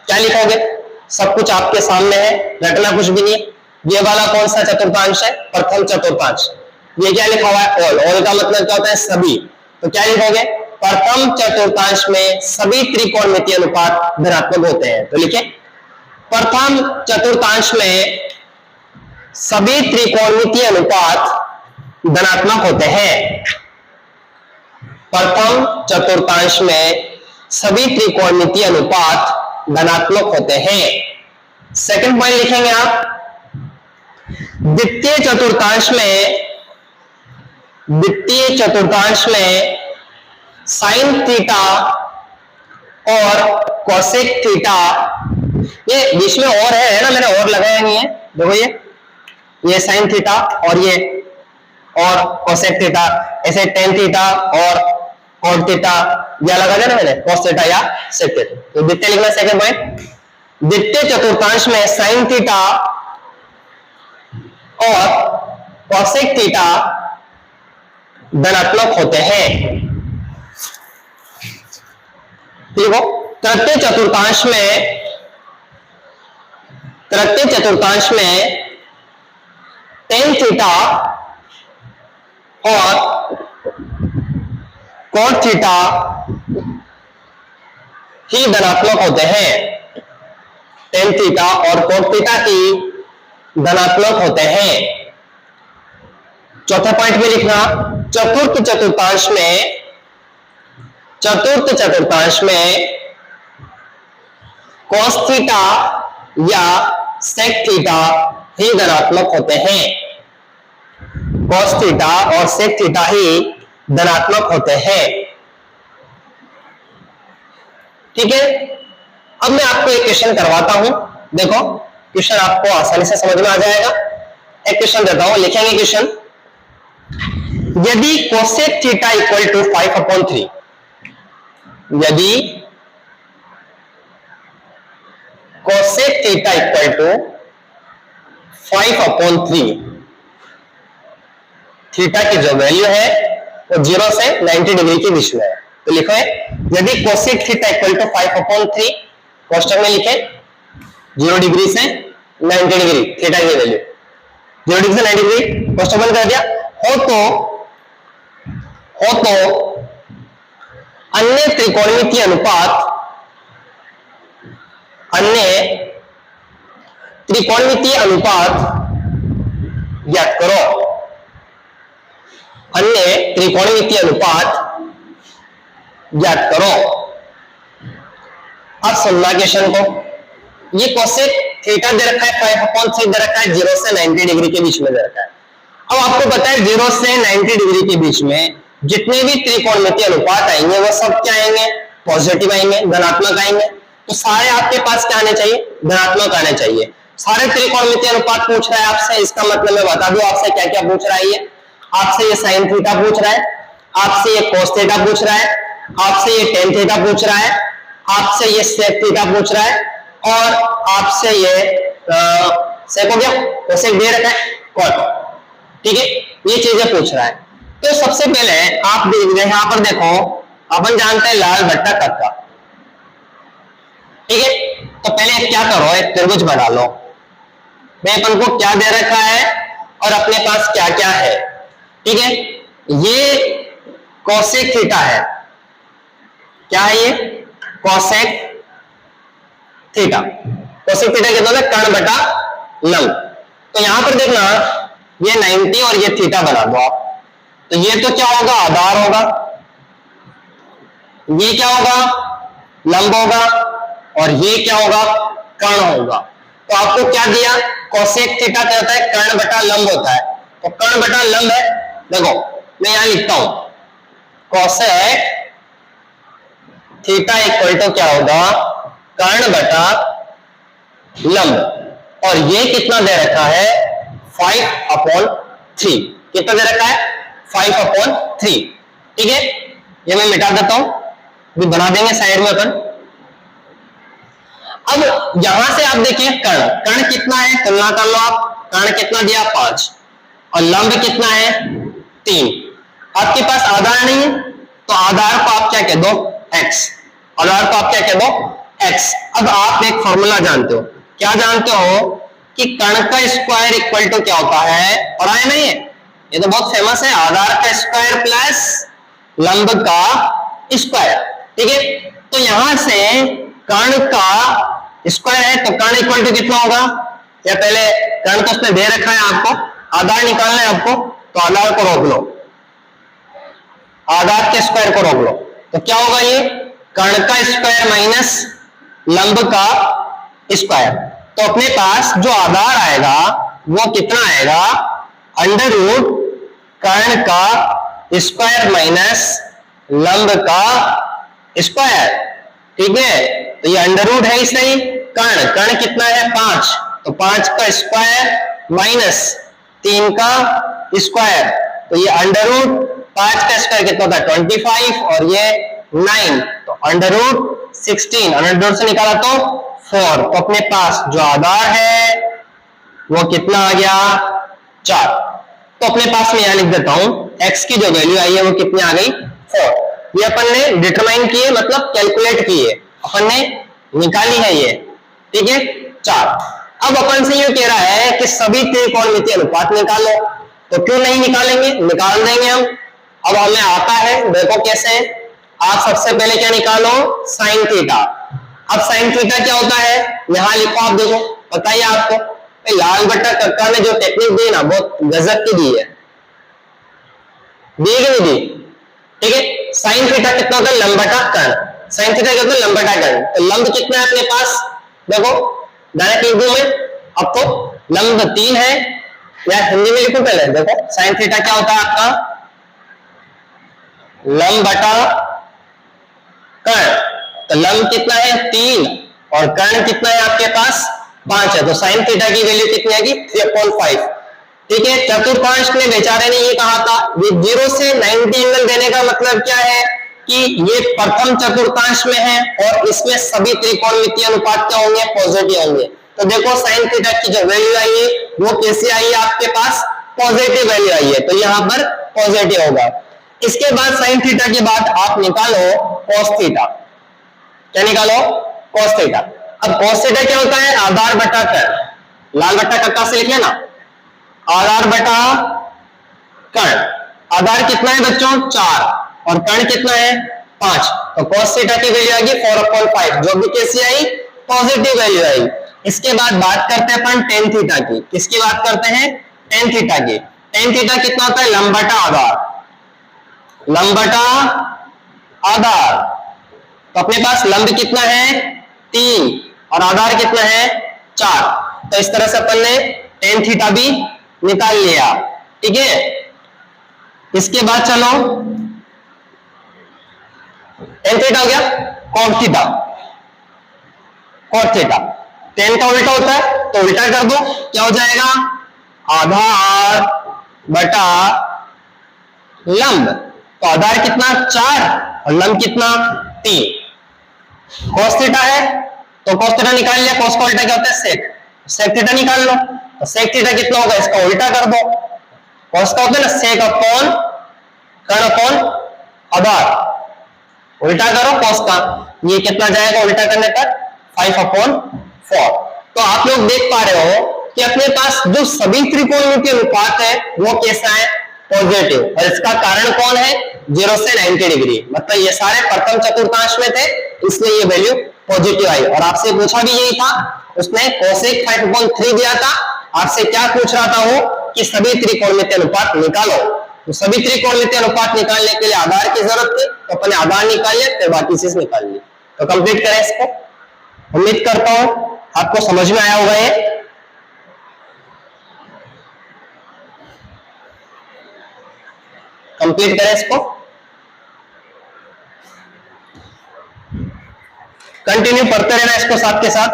क्या लिखोगे? सब कुछ आपके सामने है, रटना कुछ भी नहीं। ये वाला कौन सा चतुर्थांश है? प्रथम चतुर्थांश। ये क्या लिखा हुआ है? ऑल। ऑल का मतलब क्या होता है? सभी। तो क्या लिखोगे? प्रथम चतुर्थांश में सभी त्रिकोणमितीय अनुपात धनात्मक होते हैं। तो लिखे प्रथम चतुर्थांश में सभी त्रिकोणमितीय अनुपात धनात्मक होते हैं। प्रथम चतुर्थांश में सभी त्रिकोणमितीय अनुपात धनात्मक होते हैं। सेकंड पॉइंट लिखेंगे आप, द्वितीय चतुर्थांश में साइन थीटा और कोसेक थीटा, ये बीच में और है ना, मैंने और लगाया नहीं है। देखो ये साइन थीटा और ये और कोसेक थीटा, ऐसे टेन थीटा और कोट थीटा या लगा दिया ना मैंने, कोस थीटा या सेक थीटा। तो द्वितीय लिखना सेकंड पॉइंट। द्वितीय चतुर्थांश में साइन थीटा और कोसेक थीटा धनात्मक होते हैं। देखो तृतीय चतुर्थांश में टेन थीटा और कोट थीटा ही धनात्मक होते हैं। टेन थीटा और कोट थीटा की धनात्मक होते हैं। चौथे पॉइंट में लिखना, चतुर्थ चतुर्थांश में cos थीटा या sec थीटा ही धनात्मक होते हैं। cos थीटा और sec थीटा ही धनात्मक होते हैं। ठीक है, अब मैं आपको एक क्वेश्चन करवाता हूं। देखो क्वेश्चन आपको आसानी से समझ में आ जाएगा। एक क्वेश्चन देता हूं, लिखेंगे क्वेश्चन। यदि कोसेक थीटा इक्वल टू 5/3, यदि cosec theta equal to 5/3, theta की जो वैल्यू है वो 0 से 90 डिग्री के बीच में है, तो लिखो है यदि कोसेक थीटा इक्वल टू 5/3, कोष्टक में लिखे 0 डिग्री से 90 डिग्री थीटा की वैल्यू 0 डिग्री से 90 डिग्री, कोष्टक बंद कर दिया। हो तो अन्य त्रिकोणमितीय अनुपात ज्ञात करो। अन्य त्रिकोणमितीय अनुपात ज्ञात करो। अब सुनना क्वेश्चन को, ये कोसेक थीटा दे रखा है, 5/3 दे रखा है, 0 से 90 डिग्री के बीच में दे रखा है। अब आपको पता है 0 से 90 डिग्री के बीच में जितने भी त्रिकोणमितीय अनुपात आएंगे वो सब क्या आएंगे, पॉजिटिव आएंगे, धनात्मक आएंगे। तो सारे आपके पास क्या आने चाहिए, धनात्मक आने चाहिए। सारे त्रिकोणमितीय अनुपात पूछ रहा है आपसे, इसका मतलब मैं बता दूं आपसे क्या क्या पूछ रहा है। ये आपसे ये साइन थीटा पूछ रहा है, आपसे ये कोस थीटा पूछ रहा है, आपसे ये टेन थीटा पूछ रहा है, आपसे ये सेक थीटा पूछ रहा है, और आपसे ये सेक हो गया, कोसेक दे रखा है, कॉट। ठीक है, ये चीजें पूछ रहा है। तो सबसे पहले आप यहां पर देखो, अपन जानते हैं लाल बट्टा कक्का। ठीक है, तो पहले क्या करो, एक त्रिभुज बना लो। मैं अपन को क्या दे रखा है और अपने पास क्या क्या है। ठीक है, ये कोसेक थीटा है, क्या है ये, कोसेक थीटा। कोसेक थीटा कितना है, कर्ण बटा लंब। तो यहां पर देखना ये 90 और ये थीटा बना दो आप, तो ये तो क्या होगा, आधार होगा, ये क्या होगा, लंब होगा, और ये क्या होगा, कर्ण होगा। तो आपको क्या दिया, कोसेक थीटा क्या होता है, कर्ण बटा लंब होता है। तो कर्ण बटा लंब है, देखो मैं यहां लिखता हूं, कोसेक थीटा इक्वल टू क्या होगा, कर्ण बटा लंब, और ये कितना दे रखा है, 5/3। कितना दे रखा है, 5/3। ठीक है, ये मैं मिटा देता हूं, भी बना देंगे साइड में अपन। अब यहां से आप देखिए कर्ण, कर्ण कितना है, तुलना कर लो आप, कर्ण कितना दिया, 5, और लंब कितना है, 3। आपके पास आधार नहीं है, तो आधार को आप क्या कह दो, x। आधार को आप क्या कह दो, x। अब आप एक फॉर्मूला जानते हो, क्या जानते हो कि कर्ण का स्क्वायर इक्वल टू क्या होता है, पढ़ा है नहीं है, ये तो बहुत फेमस है, आधार का स्क्वायर प्लस लंब का स्क्वायर। ठीक है, तो यहां से कर्ण का स्क्वायर है, तो कर्ण इक्वल टू कितना होगा, या पहले कर्ण तो उसने दे रखा है आपको, आधार निकालना है आपको, तो आधार को रोक लो, आधार के स्क्वायर को रोक लो, तो क्या होगा, ये कर्ण का स्क्वायर माइनस लंब का स्क्वायर। तो अपने पास जो आधार आएगा वो कितना आएगा, अंडर रूट कर्ण का स्क्वायर माइनस लंब का स्क्वायर। ठीक है, तो ये अंडर रूट है ही सही, कर्ण, कर्ण कितना है, 5, तो 5 का स्क्वायर माइनस 3 का स्क्वायर, तो ये अंडर रूट 5 का स्क्वायर कितना होता है, 25, और ये 9, तो अंडर रूट 16, अंडर रूट से निकाला तो 4। तो अपने पास जो आधार है वो कितना आ गया, 4। तो अपने पास में यहां लिख देता हूं, x की जो वैल्यू आई है वो कितनी आ गई, 4। ये अपन ने डिटरमाइन किए, मतलब कैलकुलेट किए, अपन ने निकाली है ये। ठीक है, 4। अब अपन से ये कह रहा है कि सभी त्रिकोणमितीय अनुपात निकालो, तो क्यों नहीं निकालेंगे, निकाल देंगे हम। अब हमें आता है, देखो कैसे, आप सबसे पहले क्या निकालो, साइन थीटा। अब साइन थीटा क्या होता है यहां लिखो, आप देखो बताइए आपको। लाल बट्टा कक्का ने जो टेक्निक दी ना बहुत गजब की दी है, दी कि नहीं दी? ठीक है, साइन थीटा कितना होता है लंब बटा कर्ण, साइन थीटा कितना लंब बटा कर्ण, तो लंब कितना है अपने पास, देखो डायरेक्ट लिख दूं मैं, अब तो लंब 3 है, या हिंदी में लिखो पहले, देखो साइन थीटा क्या होता है आपका लंब बटा कर्ण, तो लंब कितना है 3 और कर्ण कितना है आपके पास 5 है, तो साइन थीटा की वैल्यू कितनी आएगी 3/5। ठीक है, चतुर्थांश ने बेचारे ने ये कहा था, ये 0 से 90 एंगल देने का मतलब क्या है कि ये प्रथम चतुर्थांश में है और इसमें सभी त्रिकोणमितीय अनुपात क्या होंगे पॉजिटिव होंगे। तो देखो साइन थीटा की जो वैल्यू आई है वो कैसी आई है आपके पास पॉजिटिव वैल्यू आई है, तो यहां पर पॉजिटिव होगा। इसके बाद साइन थीटा के बाद आप निकालो cos थीटा, क्या निकालो cos थीटा। अब cos थीटा क्या होता है आधार बटा कर्ण, लाल बट्टा कक्का से लिख लेना, आधार बटा कर्ण, आधार कितना है बच्चों 4 और कर्ण कितना है 5, तो cos थीटा की वैल्यू आएगी 4/5, जो भी कैसी आई पॉजिटिव वैल्यू आई। इसके बाद बात करते हैं अपन tan थीटा की, किसकी बात करते हैं tan थीटा की। tan थीटा कितना होता है लंब बटा आधार, लंब बटा आधार, तो अपने पास लंब कितना है 3 और आधार कितना है 4, तो इस तरह से अपन ने tan थीटा भी निकाल लिया। ठीक है, इसके बाद चलो tan थीटा हो गया, cot theta, cot theta, tan का उल्टा होता है तो उल्टा कर दो, क्या हो जाएगा आधार बटा लंब, तो आधार कितना 4 और लंब कितना 3, cos थीटा है तो cos थीटा निकाल लिया, cos का उल्टा क्या होता है sec, sec थीटा निकाल लो, तो sec थीटा कितना होगा इसका उल्टा कर दो, cos का होता है ना sec अपॉन कर्ण अपॉन आधार, उल्टा करो cos का, ये कितना जाएगा उल्टा करने पर 5/4। तो आप लोग देख पा रहे हो कि अपने पास जो सभी त्रिकोणमितीय अनुपात है वो कैसा है पॉजिटिव, और इसका कारण कौन है 0 से 90 डिग्री, मतलब ये सारे प्रथम चतुर्थांश में थे इसलिए ये वैल्यू पॉजिटिव आई। और आपसे पूछा भी यही था, उसने cosec 5/3 दिया था, आपसे क्या पूछ रहा था वो कि सभी त्रिकोणमितीय अनुपात निकालो, तो सभी त्रिकोणमितीय अनुपात निकालने के लिए आधार की जरूरत थी, तो अपने आधार निकाल लिया, फिर बाकी चीज निकाल ली। तो कंप्लीट करें इसको, उम्मीद करता हूं आपको समझ में आया होगा ये। कंप्लीट करें इसको, कंटिन्यू पढ़ते रहना इसको साथ के साथ।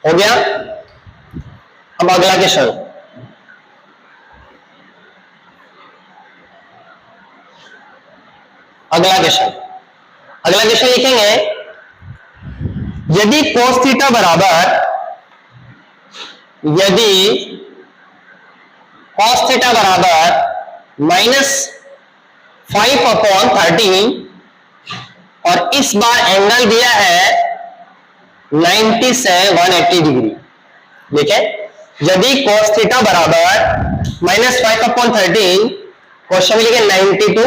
हो गया, अब अगला क्वेश्चन, अगला क्वेश्चन लिखेंगे, यदि cos थीटा बराबर, यदि cos थीटा बराबर -5/13 और इस बार एंगल दिया है 90 से 180 डिग्री, ठीक है, यदि cos थीटा बराबर -5/13, क्वेश्चन में लिखे 90 to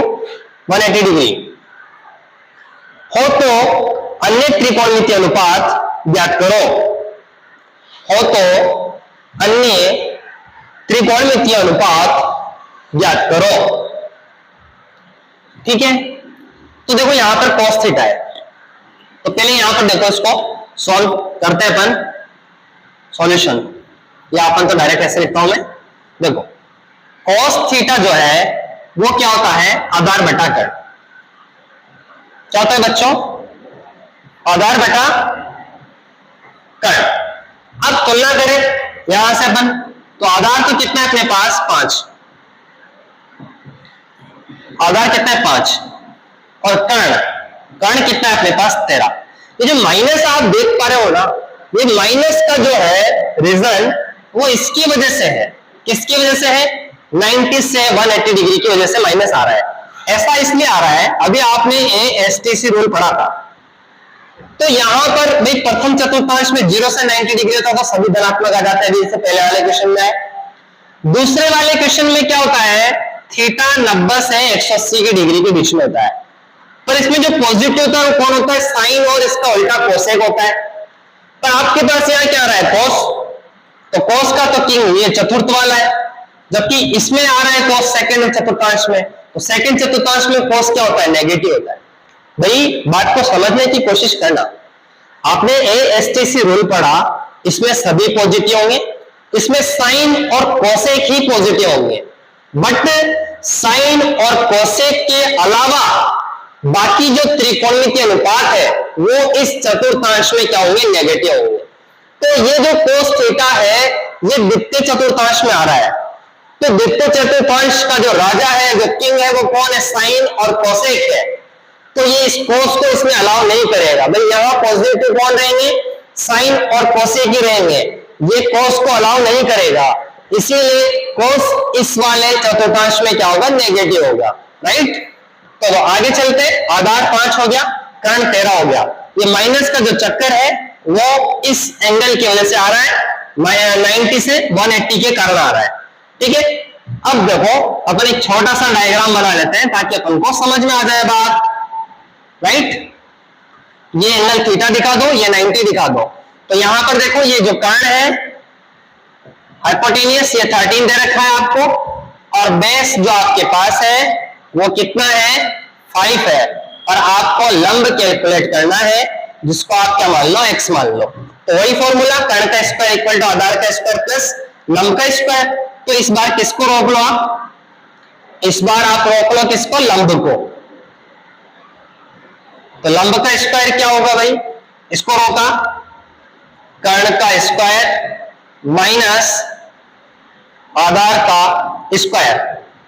180 डिग्री हो तो अन्य त्रिकोणमितीय अनुपात ज्ञात करो, हो तो अन्य त्रिकोणमितीय अनुपात ज्ञात करो। ठीक है, तो देखो यहां पर cos थीटा है, तो पहले यहां पर देखो इसको सॉल्व करते हैं अपन, सॉल्यूशन, या अपन तो डायरेक्ट ऐसे लिखता हूं मैं, देखो cos थीटा जो है वो क्या होता है आधार बटा कर्ण, क्या होता है बच्चों आधार बटा कर्ण। अब तुलना करें यहां से अपन, तो आधार तो कितना है अपने पास 5, आधार कितना है 5 और कर्ण कितना है अपने पास 13। ये जो माइनस आप देख पा रहे हो ना, ये माइनस का जो है रीजन वो इसकी वजह से है, किसकी वजह से है 90 से 180 डिग्री की वजह से माइनस आ रहा है। ऐसा इसलिए आ रहा है, अभी आपने ASTC रूल पढ़ा था, तो यहां पर भाई प्रथम चतुर्थांश में 0 से 90 डिग्री होता है तो सभी धनात्मक आ जाते हैं, जैसे पहले वाले क्वेश्चन में है। दूसरे वाले क्वेश्चन में क्या होता है, थीटा 90 से 180 की डिग्री के बीच में होता है, पर इसमें जो पॉजिटिव होता है वो कौन होता है, साइन, और इसका उल्टा कोसेक होता है। पर आपके पास यहाँ क्या आ रहा है, कोस, तो कोस का तो किंग ये चतुर्थ वाला है, जबकि इसमें आ रहा है कोस सेकंड चतुर्थांश में, तो सेकंड चतुर्थांश में कोस क्या होता है, नेगेटिव होता है। भाई बात को समझने की कोशिश करना, आपने ASTC रूल पढ़ा, इसमें सभी पॉजिटिव होंगे, इसमें साइन और कोसेक ही पॉजिटिव होंगे, बट साइन और कोसेक के अलावा बाकी जो त्रिकोणमितीय अनुपात है वो इस चतुर्थांश में क्या होंगे, नेगेटिव होंगे। तो ये जो कोस थीटा है ये द्वितीय चतुर्थांश में आ रहा है, तो द्वितीय चतुर्थांश का जो राजा है, जो किंग है, वो कौन है, साइन और कोसेक है, तो ये इस कोस को इसमें अलाउ नहीं करेगा। भाई यहाँ पॉजिटिव कौन रहेंगे, साइन और कोसेक ही रहेंगे, ये कोस को अलाउ नहीं करेगा, इसीलिए कोस इस वाले चतुर्थांश में क्या होगा, नेगेटिव होगा, राइट। तो आगे चलते, आधार 5 हो गया, कर्ण 13 हो गया। ये माइनस का जो चक्कर है वो इस एंगल की वजह से आ रहा है, 90 से 180 के कारण आ रहा है, ठीक है। अब देखो अपन एक छोटा सा डायग्राम बना लेते हैं ताकि अपन को समझ में आ जाए बात, राइट। ये एंगल थीटा दिखा दो, ये 90 दिखा दो, तो यहां पर देखो ये जो कर्ण है हाइपोटेनियस, ये 13 दे रखा है आपको, और बेस जो आपके पास है वो कितना है, 5 है, और आपको लंब कैलकुलेट करना है जिसको आप क्या मान लो, x मान लो। तो वही फॉर्मूला, कर्ण का स्क्वायर इक्वल टू आधार का स्क्वायर प्लस लंब का स्क्वायर। तो इस बार किसको रोक लो आप, इस बार आप रोक लो किसको, लंब को। तो लंब का स्क्वायर क्या होगा भाई, इसको रोका, कर्ण का स्क्वायर माइनस आधार का स्क्वायर।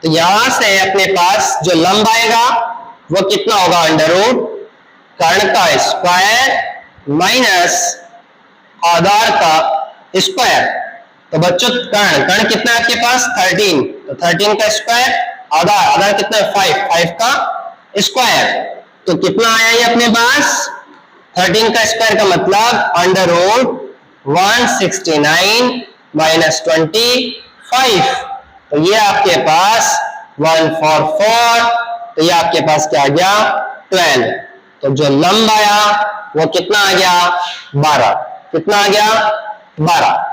तो यहां से अपने पास जो लंब आएगा वो कितना होगा, अंडर रूट कर्ण का स्क्वायर माइनस आधार का स्क्वायर। तो बच्चों कर्ण कितना है आपके पास, 13, तो 13 का स्क्वायर, आधार कितना है, 5 का स्क्वायर। तो कितना आया ये अपने पास, 13 का स्क्वायर का मतलब अंडर रूट 169 माइनस 25, तो ये आपके पास 144, तो ये आपके पास क्या आ गया, 12। तो जो लंब आया वो कितना आ गया, 12, कितना आ गया, 12।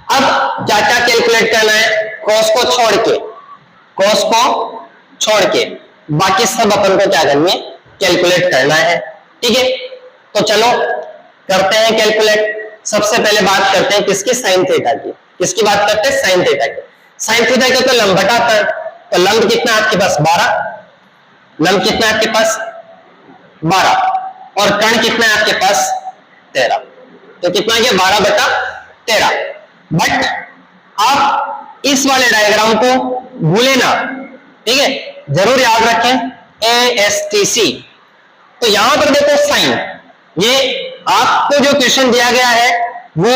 अब क्या क्या कैलकुलेट करना है, कोस को छोड़ के बाकी सब अपन को क्या करनी है, कैलकुलेट करना है, ठीक है। तो चलो करते हैं कैलकुलेट। सबसे पहले बात करते हैं किसकी, साइन थीटा की। किसकी बात करते हैं, साइन थीटा की। साइन थीटा क्या, तो लंब बटा कर्ण, तो लंब कितना आपके पास, 12, लंब कितना आपके पास 12, और कर्ण कितना है आपके पास 13, तो कितना गया 12 बटा 13। बट आप इस वाले डायग्राम को भूले ना, ठीक है, जरूर याद रखें, ASTC। तो यहां पर देखो साइन, ये आपको जो क्वेश्चन दिया गया है वो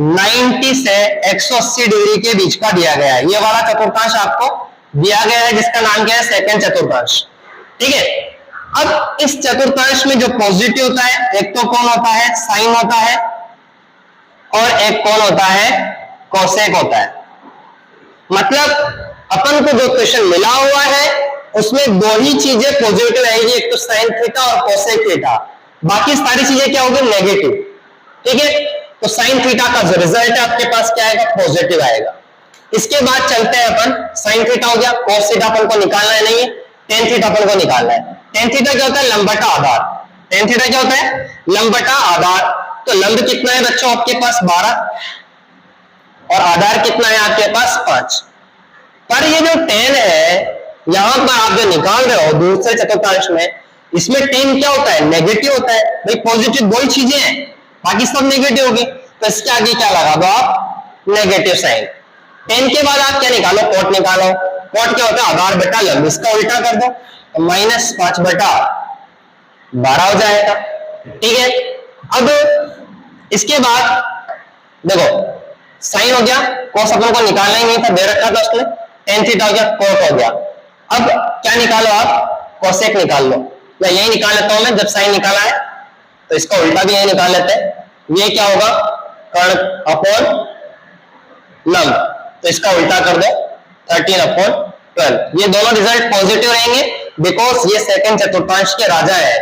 90 से 180 डिग्री के बीच का दिया गया है। ये वाला चतुर्थांश आपको दिया गया है जिसका नाम क्या है, सेकंड चतुर्थांश, ठीक है। अब इस चतुर्थांश में जो पॉजिटिव होता है, एक तो कौन होता है, साइन होता है, और एक कौन होता है, कोसेक होता है। मतलब अपन को जो क्वेश्चन मिला हुआ है उसमें दो ही चीजें पॉजिटिव आएगी, एक तो साइन थीटा और कोसेक थीटा, बाकी सारी चीजें क्या होगी, नेगेटिव, ठीक है। तो साइन थीटा का जो रिजल्ट है आपके पास क्या आएगा, पॉजिटिव आएगा। इसके बाद चलते हैं अपन, साइन थीटा हो गया, कोस थीटा अपन को निकालना है, नहीं है, टेन थीटा अपन को निकालना है। टेन थीटा क्या होता है, लंब बटा आधार। टेन थीटा क्या होता है, लंब बटा आधार। तो लंब कितना है बच्चों आपके पास 12, और आधार कितना है आपके पास 5। पर ये जो टेन है यहां पर आप जो निकाल रहे हो दूसरे चतुर्थांश में, इसमें टेन क्या होता है, नेगेटिव होता है। भाई पॉजिटिव दो ही चीजें हैं, बाकी सब नेगेटिव होगी, तो इसके आगे क्या लगा दो आप, नेगेटिव साइन। टेन के बाद आप क्या निकालो, कोट निकालो। कोट क्या होता है, आधार बटा लंब, इसका उल्टा कर दो तो -5 बटा 12 हो जाएगा, ठीक है। अब इसके बाद देखो साइन हो गया, कॉस अपन को निकालना ही नहीं था, दे रखा था उसने, टेन थीटा हो गया, कोट हो गया। अब क्या निकालो आप, कोसेक निकाल लो, या यही निकाल लेता हूं मैं, जब साइन निकाला है तो इसका उल्टा भी यही निकाल लेते हैं। ये क्या होगा, कर्ण अपॉन लंब, तो इसका उल्टा कर दो 13/12। ये दोनों रिजल्ट पॉजिटिव रहेंगे बिकॉज ये सेकंड चतुर्थांश के राजा है।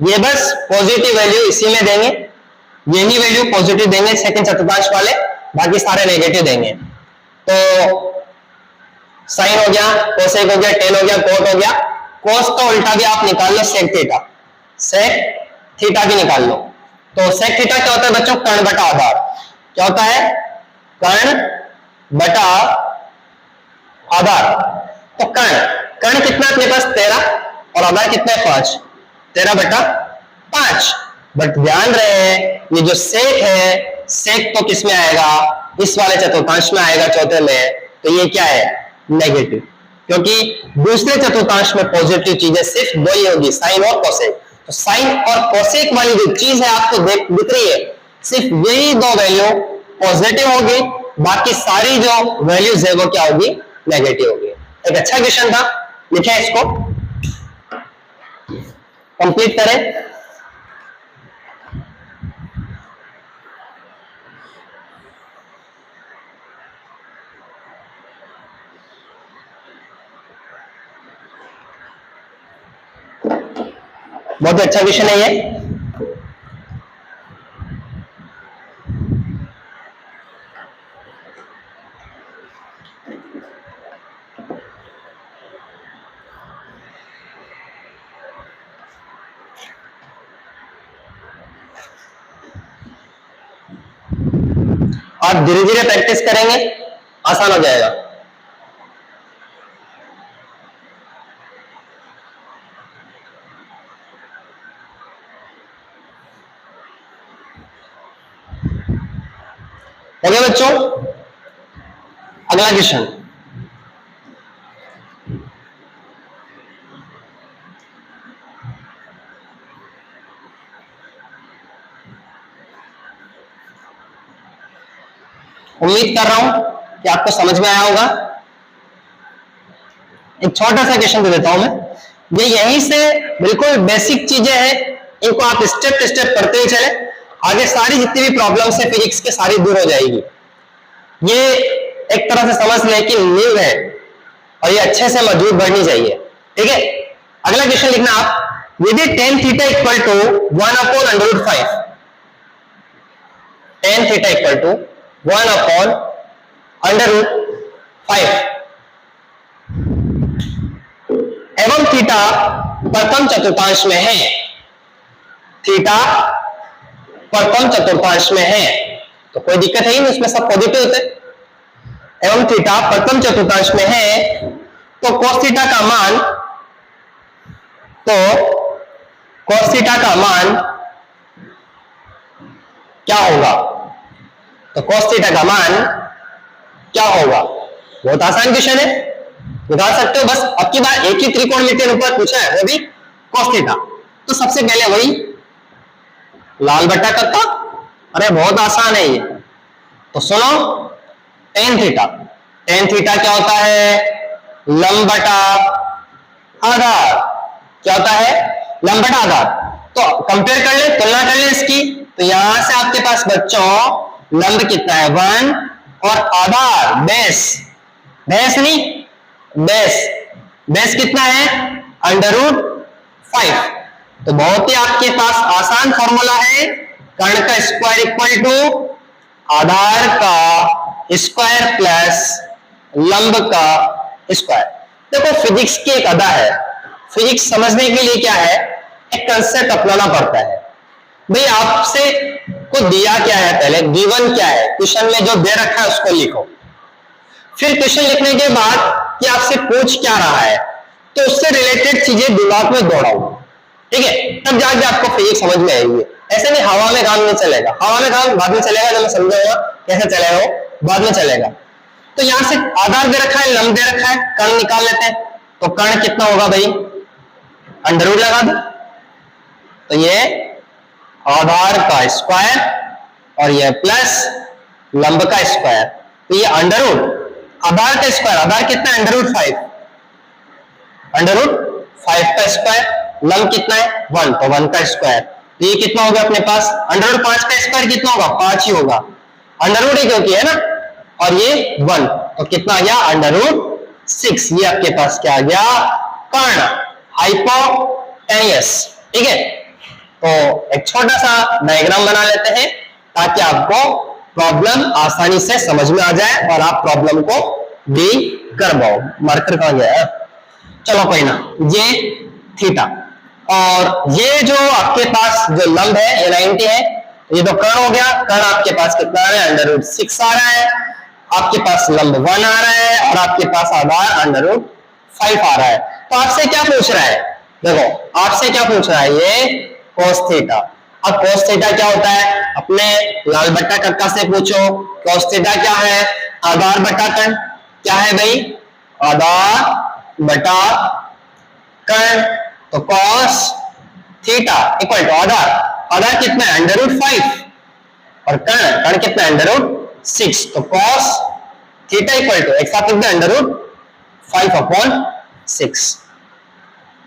ये बस पॉजिटिव वैल्यू इसी में देंगे, यही वैल्यू पॉजिटिव देंगे सेकंड चतुर्थांश वाले, बाकी सारे नेगेटिव देंगे। तो साइन हो गया, कोसेक हो गया, टेन हो गया, कोट हो गया। कोस का उल्टा भी आप निकाल लो, सेक थीटा, सेक थीटा भी निकाल लो। तो सेक थीटा क्या होता है बच्चों, कर्ण बटा आधार। क्या होता है, कर्ण बटा आधार। तो कर्ण, कर्ण कितना अपने पास 13 और आधार कितना है 5, 13/5। बट ध्यान रहे ये जो सेक है, सेक तो किस में आएगा, इस वाले चतुर्थांश में आएगा, चौथे में। तो ये क्या है, नेगेटिव, क्योंकि दूसरे चतुर्थांश में पॉजिटिव चीजें सिर्फ दो ही होगी, साइन और कोसेक। तो साइन और कोसेक वाली जो चीज है आपको दिख रही है, सिर्फ यही दो वैल्यू पॉजिटिव होगी, बाकी सारी जो वैल्यूज है वो क्या होगी, नेगेटिव होगी। एक अच्छा क्वेश्चन था, लिखे इसको, कंप्लीट करें। बहुत अच्छा क्वेश्चन है ये। आप धीरे धीरे प्रैक्टिस करेंगे, आसान हो जाएगा। हो गया बच्चों, अगला क्वेश्चन। उम्मीद कर रहा हूं कि आपको समझ में आया होगा। एक छोटा सा क्वेश्चन दे देता हूं मैं, ये यहीं से बिल्कुल बेसिक चीजें हैं, इनको आप स्टेप स्टेप करते ही चले, आगे सारी जितनी भी प्रॉब्लम्स है फिजिक्स के सारी दूर हो जाएगी। ये एक तरह से समझ लें कि नींव है और ये अच्छे से मजबूत बढ़नी चाहिए, ठीक है। अगला क्वेश्चन लिखना आप, यदि tan theta equal to 1/√5, tan theta equal to 1/√5 एवं थीटा प्रथम चतुर्थांश में है, थीटा प्रथम चतुर्थांश में है, तो कोई दिक्कत है ही नहीं, उसमें सब पॉजिटिव होते। एवं थीटा प्रथम चतुर्थांश में है, तो cos थीटा का मान, तो cos थीटा का मान क्या होगा, तो cos थीटा का मान क्या होगा। बहुत आसान क्वेश्चन है, निकाल सकते हो। बस अब की बार एक ही त्रिकोणमितीय अनुपात पूछा है, वो भी cos थीटा। तो सबसे पहले वही लाल बट्टा कक्का, अरे बहुत आसान है ये। तो सुनो, tan थीटा, tan थीटा क्या होता है, लंब बटा आधार। क्या होता है, लंब बटा आधार। तो कंपेयर कर ले, तुलना कर ले इसकी, तो यहां से आपके पास बच्चों लंब कितना है 1 और आधार बेस, बेस नहीं बेस, बेस कितना है √5। तो बहुत ही आपके पास आसान फॉर्मूला है, कर्ण का स्क्वायर इक्वल टू आधार का स्क्वायर प्लस लंब का स्क्वायर। देखो फिजिक्स की एक अदा है, फिजिक्स समझने के लिए क्या है, एक कंसेप्ट अपनाना पड़ता है। भाई आपसे को दिया क्या है, पहले गिवन क्या है, क्वेश्चन में जो दे रखा है उसको लिखो। फिर क्वेश्चन लिखने के बाद कि आपसे पूछ क्या रहा है, तो उससे रिलेटेड चीजें दिमाग में दौड़ाओ, ठीक है, तब जाके आपको फिजिक्स समझ में आएगी। ऐसे नहीं हवा में काम नहीं चलेगा, हवा में काम बाद में चलेगा, जब मैं समझाऊंगा कैसे चलेगा वो बाद में चलेगा। तो यहां से आधार दे रखा है, लंब दे रखा है, कर्ण निकाल लेते हैं। तो कर्ण कितना होगा भाई, अंडरवुड लगा दो, तो ये आधार का स्क्वायर और ये प्लस लंब का स्क्वायर, तो ये अंडर रूट आधार का स्क्वायर, आधार कितना है अंडर रूट 5, अंडर रूट 5 का स्क्वायर, लंब कितना है 1, तो 1 का स्क्वायर, तो ये कितना होगा अपने पास अंडर रूट 5 का स्क्वायर कितना होगा 5 ही होगा, अंडर रूट ही क्योंकि है ना, और ये 1 तो कितना आ गया अंडर रूट 6, ये आपके पास क्या आ गया कर्ण हाइपोटेनियस। ठीक है, तो एक छोटा सा डायग्राम बना लेते हैं ताकि आपको प्रॉब्लम आसानी से समझ में आ जाए और आप प्रॉब्लम को भी कर पाओ। मार्कर कहां गया, चलो कोई ना, ये थीटा और ये जो आपके पास जो लंब है ये 90 है, ये तो कर्ण हो गया, कर्ण आपके पास कितना आ रहा है अंडर रूट 6 आ रहा है, आपके पास लंब 1 आ रहा है और आपके पास आधार अंडर रूट 5 आ रहा है। तो आपसे क्या पूछ रहा है, देखो आपसे क्या पूछ रहा है ये cos थीटा। अब cos थीटा क्या होता है, अपने लाल बट्टा कक्का से पूछो cos थीटा क्या है, आधार बटा कर्ण, क्या है भाई आधार बटा कर्ण, तो cos थीटा इक्वल टू आधार, आधार कितना है अंडर रूट 5 और कर्ण, कर्ण कितना है अंडर रूट 6, तो cos थीटा इक्वल टू एक साथ लिखते हैं अंडर रूट 5/6।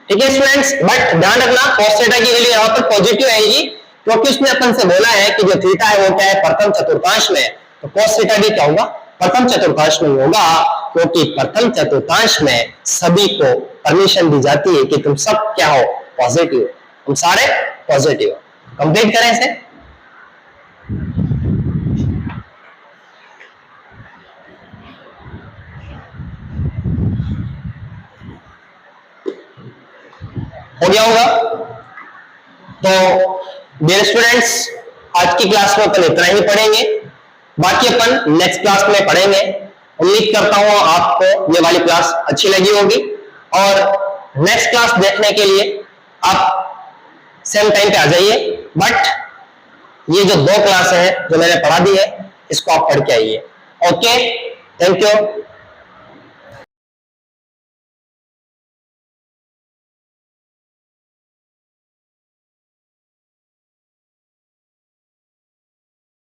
ठीक है स्टूडेंट्स, बट ध्यान रखना cos थीटा की वैल्यू यहां पर पॉजिटिव आएगी क्योंकि उसने अपन से बोला है कि जो थीटा है वो क्या है प्रथम चतुर्थांश में, तो cos थीटा भी क्या होगा प्रथम चतुर्थांश में होगा, क्योंकि प्रथम चतुर्थांश में सभी को परमिशन दी जाती है कि तुम सब क्या हो पॉजिटिव, तुम सारे पॉजिटिव हो। कंप्लीट करें इसे, हो गया होगा। तो डियर स्टूडेंट्स, आज की क्लास में अपन इतना ही पढ़ेंगे, बाकी अपन नेक्स्ट क्लास में पढ़ेंगे। उम्मीद करता हूं आपको ये वाली क्लास अच्छी लगी होगी और नेक्स्ट क्लास देखने के लिए आप सेम टाइम पे आ जाइए, बट ये जो 2 क्लास है जो मैंने पढ़ा दी है इसको आप पढ़ के आइए। Okay, thank you.